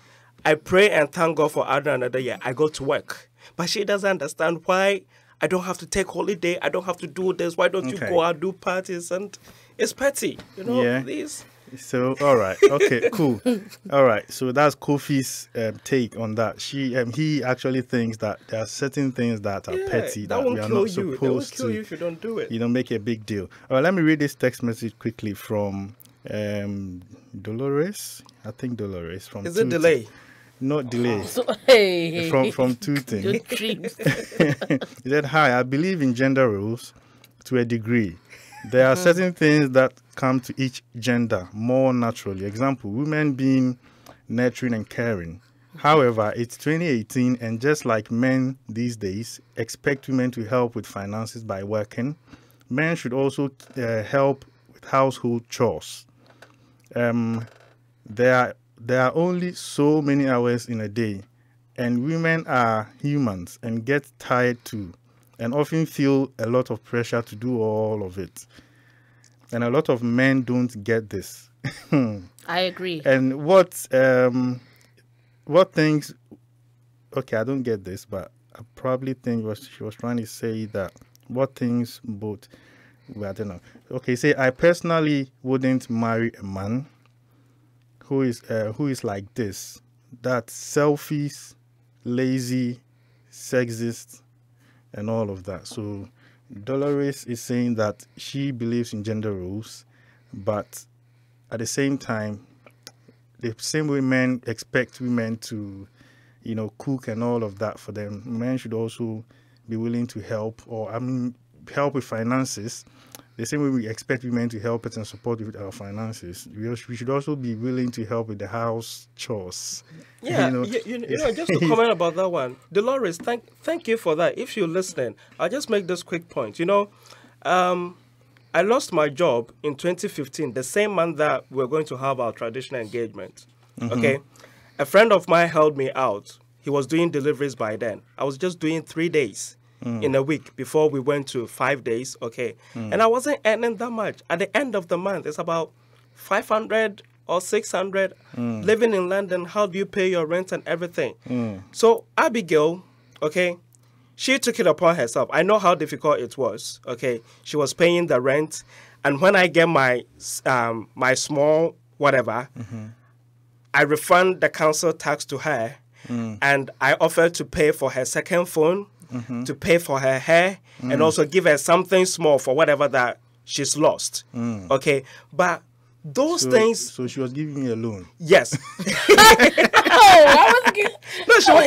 Speaker 4: I pray and thank God for another year. I go to work. But she doesn't understand why I don't have to take holiday. I don't have to do this. Why don't you go out, do parties? And it's petty, Please.
Speaker 2: So, all right. Okay, cool. All right. So that's Kofi's take on that. He actually thinks that there are certain things that are petty that we are not supposed
Speaker 4: to. That will kill you if you don't do it.
Speaker 2: You don't make a big deal. All right, let me read this text message quickly from Dolores. I think Dolores from.
Speaker 4: Is it delay?
Speaker 2: Not delay.
Speaker 3: Hey.
Speaker 2: From Tooting. He said, "Hi, I believe in gender roles to a degree. There are certain things that come to each gender more naturally. Example, women being nurturing and caring. However, it's 2018, and just like men these days expect women to help with finances by working, men should also help with household chores. There are only so many hours in a day, and women are humans and get tired too, and often feel a lot of pressure to do all of it. And a lot of men don't get this."
Speaker 3: I agree.
Speaker 2: And what things? Okay, I don't get this, but I probably think she was trying to say that what things both. Well, I don't know. Okay, say I personally wouldn't marry a man who is like this, that's selfish, lazy, sexist, and all of that. So Dolores is saying that she believes in gender roles, but at the same time, the same way men expect women to, cook and all of that for them, men should also be willing to help, help with finances. The same way we expect women to help us and support with our finances, we should also be willing to help with the house chores.
Speaker 4: Yeah, just to comment about that one, Dolores, thank you for that. If you're listening, I'll just make this quick point. I lost my job in 2015, the same month that we're going to have our traditional engagement. Okay, a friend of mine held me out. He was doing deliveries by then. I was just doing 3 days. In a week before we went to 5 days, okay? And I wasn't earning that much. At the end of the month, it's about 500 or 600. Living in London, how do you pay your rent and everything? So Abigail, okay, she took it upon herself. I know how difficult it was, okay? She was paying the rent. And when I get my my small whatever, I refund the council tax to her. And I offered to pay for her second phone, to pay for her hair, and also give her something small for whatever that she's lost. Okay, but those things.
Speaker 2: So she was giving me a loan.
Speaker 4: Yes.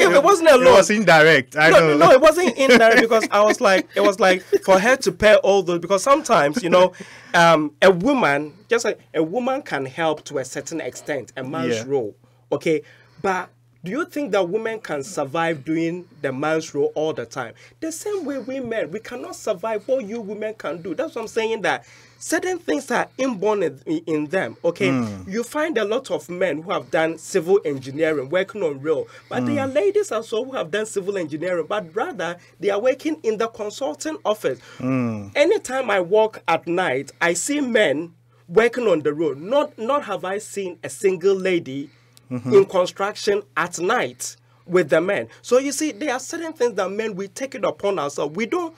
Speaker 3: It
Speaker 4: wasn't a loan.
Speaker 2: It was indirect. I know.
Speaker 4: No, it wasn't indirect because it was like for her to pay all those, because sometimes a woman, just like a woman can help to a certain extent, a man's role. Okay, but do you think that women can survive doing the man's role all the time? The same way we cannot survive what you women can do. That's what I'm saying, that certain things are inborn in them, okay? You find a lot of men who have done civil engineering, working on rail, but there are ladies also who have done civil engineering, but rather they are working in the consulting office. Anytime I walk at night, I see men working on the road. Not have I seen a single lady in construction at night with the men. So you see, there are certain things that men, we take it upon ourselves. We don't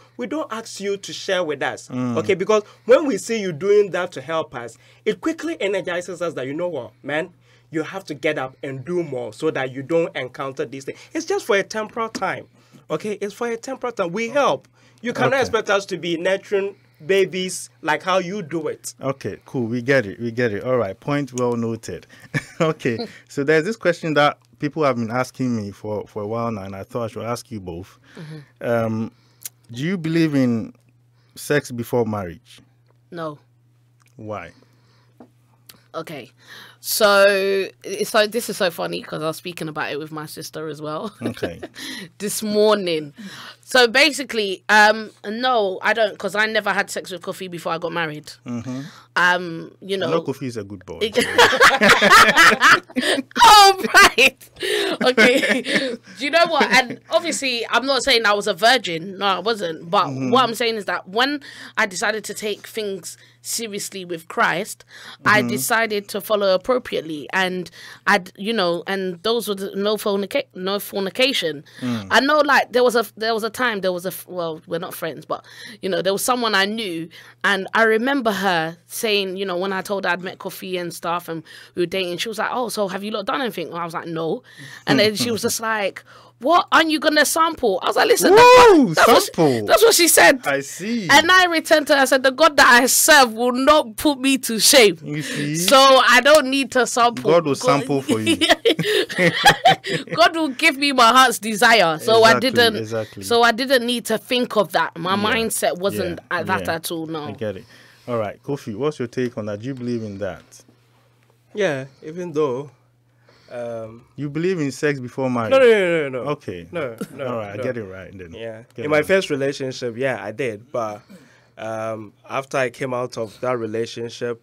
Speaker 4: ask you to share with us, okay? Because when we see you doing that to help us, it quickly energizes us that, you know what, man, you have to get up and do more so that you don't encounter these things. It's just for a temporal time, okay? It's for a temporal time. We help. You cannot expect us to be nurturing babies like how you do it.
Speaker 2: Okay, cool. We get it. All right. Point well noted. Okay. So there's this question that people have been asking me for a while now, and I thought I should ask you both. Do you believe in sex before marriage?
Speaker 3: No.
Speaker 2: Why?
Speaker 3: Okay, so this is so funny because I was speaking about it with my sister as well.
Speaker 2: Okay.
Speaker 3: This morning. So basically, no, I don't, because I never had sex with Kofi before I got married.
Speaker 2: Mm-hmm.
Speaker 3: You know,
Speaker 2: I know Kofi is a good boy.
Speaker 3: Oh, right. Okay. Do you know what? And obviously, I'm not saying I was a virgin. No, I wasn't. But what I'm saying is that when I decided to take things seriously with Christ, I decided to follow appropriately, and and those were no fornication. I know, like there was a time, well, we're not friends, but there was someone I knew, and I remember her saying, when I told her I'd met Kofi and stuff and we were dating, she was like, "Oh, so have you lot done anything?" And I was like, "No," and then she was just like, "What, aren't you gonna sample?" I was like, "Listen, that's what she said."
Speaker 2: I see.
Speaker 3: And I returned to her, I said, "The God that I serve will not put me to shame.
Speaker 2: You see?
Speaker 3: So I don't need to sample.
Speaker 2: God will sample for you.
Speaker 3: God will give me my heart's desire." So
Speaker 2: Exactly.
Speaker 3: So I didn't need to think of that. My mindset wasn't that at all. No.
Speaker 2: I get it. All right, Kofi, what's your take on that? Do you believe in that?
Speaker 4: Yeah, even though.
Speaker 2: You believe in sex before marriage?
Speaker 4: No.
Speaker 2: Okay.
Speaker 4: No.
Speaker 2: All right, I get it right then.
Speaker 4: Yeah. In my first relationship, I did. But after I came out of that relationship,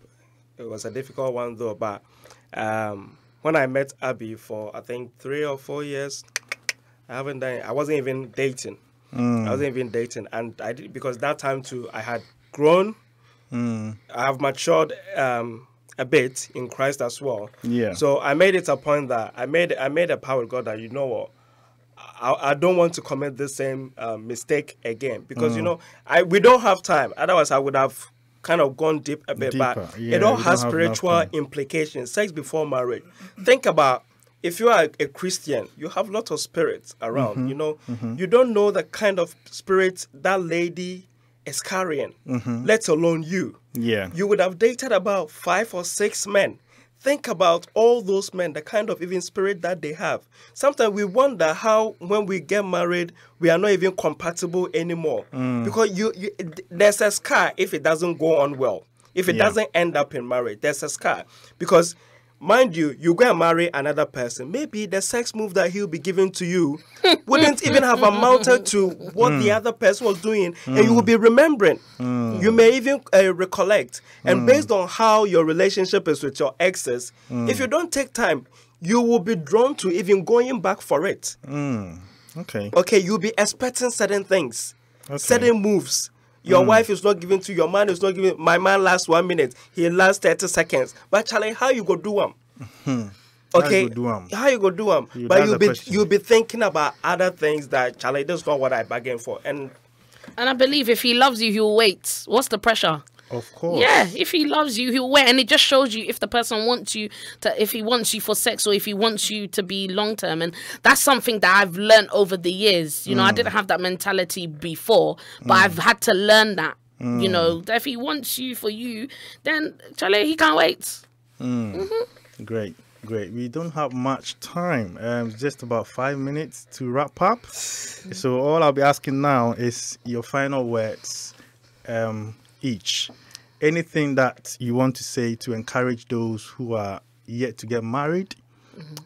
Speaker 4: it was a difficult one though. But when I met Abby for, I think, 3 or 4 years, I wasn't even dating. I wasn't even dating. And I did, because that time too, I had grown. I have matured a bit in Christ as well.
Speaker 2: Yeah.
Speaker 4: So I made it a point that I made a power with God that, you know what, I don't want to commit the same mistake again, because we don't have time. Otherwise, I would have kind of gone deeper. But it all has spiritual implications. Sex before marriage. Think about, if you are a Christian, you have a lot of spirits around. You don't know the kind of spirit that lady is carrying, let alone you.
Speaker 2: Yeah.
Speaker 4: You would have dated about 5 or 6 men. Think about all those men, the kind of even spirit that they have. Sometimes we wonder how, when we get married, we are not even compatible anymore. Because there's a scar if it doesn't go on well. If it doesn't end up in marriage, there's a scar. Because, mind you, you go and marry another person, maybe the sex move that he'll be giving to you wouldn't even have amounted to what the other person was doing, and you will be remembering. You may even recollect. And based on how your relationship is with your exes, if you don't take time, you will be drawn to even going back for it. Okay, you'll be expecting certain things, certain moves. Your wife is not giving to you, your man is not giving. My man lasts 1 minute, he lasts 30 seconds. But Charlie, how you go do them? Okay, how you go do them? But you'll be thinking about other things that, Charlie, that's not what I bargained for. And
Speaker 3: I believe if he loves you, he'll wait. What's the pressure?
Speaker 2: Of course.
Speaker 3: Yeah, if he loves you, he'll wait. And it just shows you if the person wants you to, if he wants you for sex or if he wants you to be long term. And that's something that I've learned over the years. I didn't have that mentality before, but I've had to learn that. That if he wants you for you, then Charlie, he can't wait.
Speaker 2: Great. We don't have much time. Just about 5 minutes to wrap up. So all I'll be asking now is your final words, each. Anything that you want to say to encourage those who are yet to get married,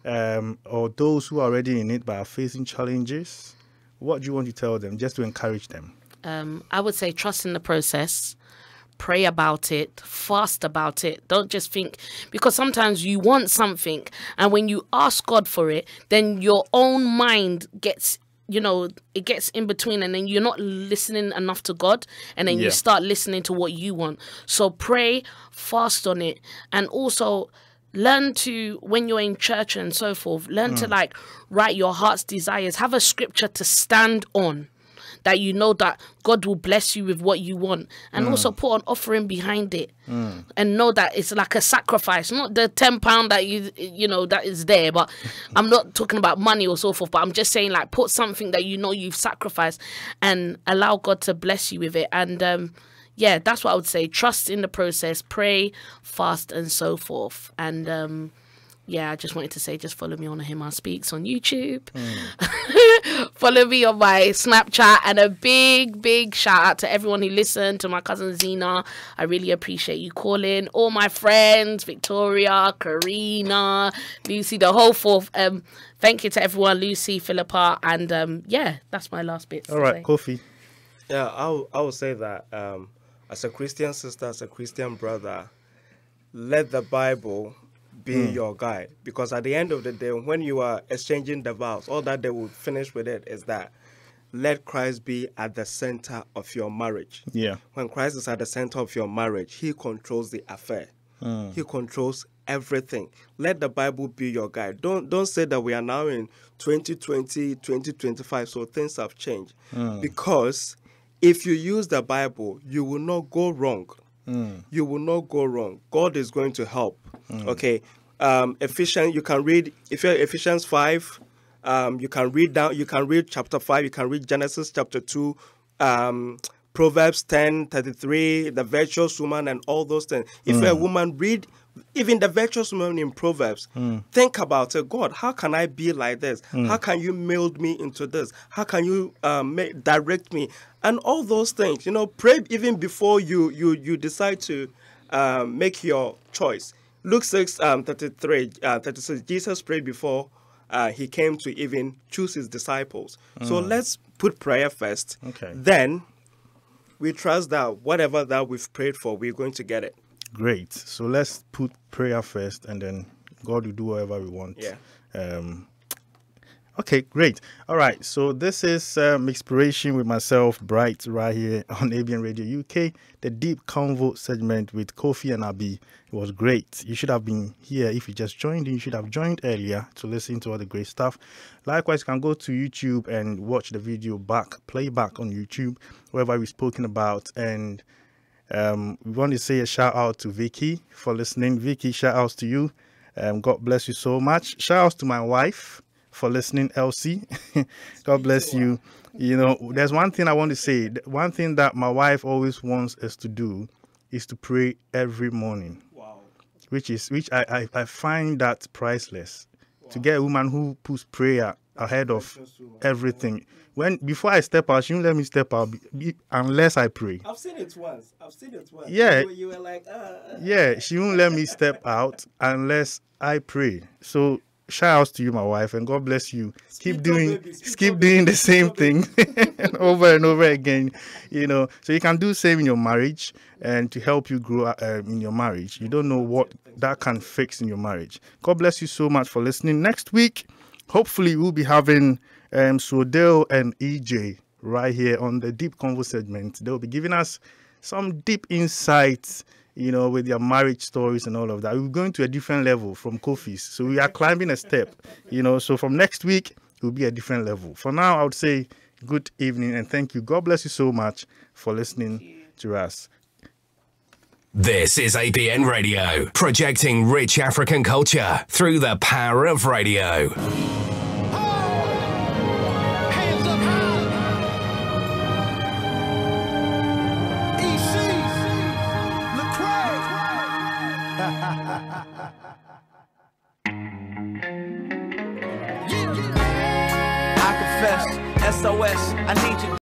Speaker 2: or those who are already in it but are facing challenges. What do you want to tell them, just to encourage them?
Speaker 3: I would say trust in the process. Pray about it, fast about it. Don't just think, because sometimes you want something and when you ask God for it, then your own mind gets, it gets in between, and then you're not listening enough to God, and then you start listening to what you want. So pray, fast on it, and also learn to, when you're in church and so forth, learn to write your heart's desires. Have a scripture to stand on, that you know that God will bless you with what you want, and also put an offering behind it, and know that it's like a sacrifice, not the £10 that that is there. But I'm not talking about money or so forth, but I'm just saying, put something that you've sacrificed and allow God to bless you with it. And yeah, that's what I would say. Trust in the process, pray, fast, and so forth. And yeah, I just wanted to say, just follow me on Ahima Speaks on YouTube. Follow me on my Snapchat. And a big shout out to everyone who listened, to my cousin Zena. I really appreciate you calling. All my friends, Victoria, Karina, Lucy, the whole fourth. Thank you to everyone, Lucy, Philippa. And yeah, that's my last bit.
Speaker 2: All right, Kofi.
Speaker 4: Yeah, I would say that as a Christian sister, as a Christian brother, let the Bible be your guide. Because at the end of the day, when you are exchanging the vows, all that they will finish with it is that let Christ be at the center of your marriage.
Speaker 2: Yeah.
Speaker 4: When Christ is at the center of your marriage, he controls the affair. He controls everything. Let the Bible be your guide. Don't say that we are now in 2020, 2025, so things have changed. Because if you use the Bible, you will not go wrong. You will not go wrong. God is going to help. Okay. Ephesians, you can read Ephesians 5. You can read chapter 5. You can read Genesis chapter 2. Proverbs 10:33, the virtuous woman, and all those things. If a woman read even the virtuous woman in Proverbs, think about it. God, how can I be like this? How can you mold me into this? How can you direct me? And all those things. You know, pray even before you decide to make your choice. Luke 6:36, Jesus prayed before he came to even choose his disciples. So let's put prayer first.
Speaker 2: Okay.
Speaker 4: Then we trust that whatever that we've prayed for, we're going to get it.
Speaker 2: Great. So let's put prayer first, and then God will do whatever we want.
Speaker 4: Yeah.
Speaker 2: Okay, great. All right. So this is Mixpiration with myself, Bright, right here on ABN Radio UK, the Deep Convo segment with Kofi and Abi. It was great. You should have been here. If you just joined in, you should have joined earlier to listen to all the great stuff. Likewise, you can go to YouTube and watch the video play back on YouTube, wherever we've spoken about. And we want to say a shout out to Vicky for listening. Vicky, shout outs to you. God bless you so much. Shout outs to my wife for listening, Elsie. God bless you. You know, there's one thing I want to say. One thing that my wife always wants us to do is to pray every morning. Wow. Which I find that priceless. Wow. To get a woman who puts prayer ahead of everything. Before I step out, she won't let me step out unless I pray.
Speaker 4: I've seen it once.
Speaker 2: Yeah.
Speaker 4: You were like,
Speaker 2: Yeah, she won't let me step out unless I pray. So shout outs to you, my wife, and God bless you. Keep doing the same thing over and over again. You know, so you can do the same in your marriage, and to help you grow in your marriage. You don't know what that can fix in your marriage. God bless you so much for listening. Next week, hopefully, we'll be having Sodale and EJ right here on the Deep Convo segment. They'll be giving us some deep insights, you know, with their marriage stories and all of that. We're going to a different level from Kofi's. So we are climbing a step, you know. So from next week, it will be a different level. For now, I would say good evening and thank you. God bless you so much for listening to us.
Speaker 11: This is ABN Radio, projecting rich African culture through the power of radio.
Speaker 1: SOS, I need you.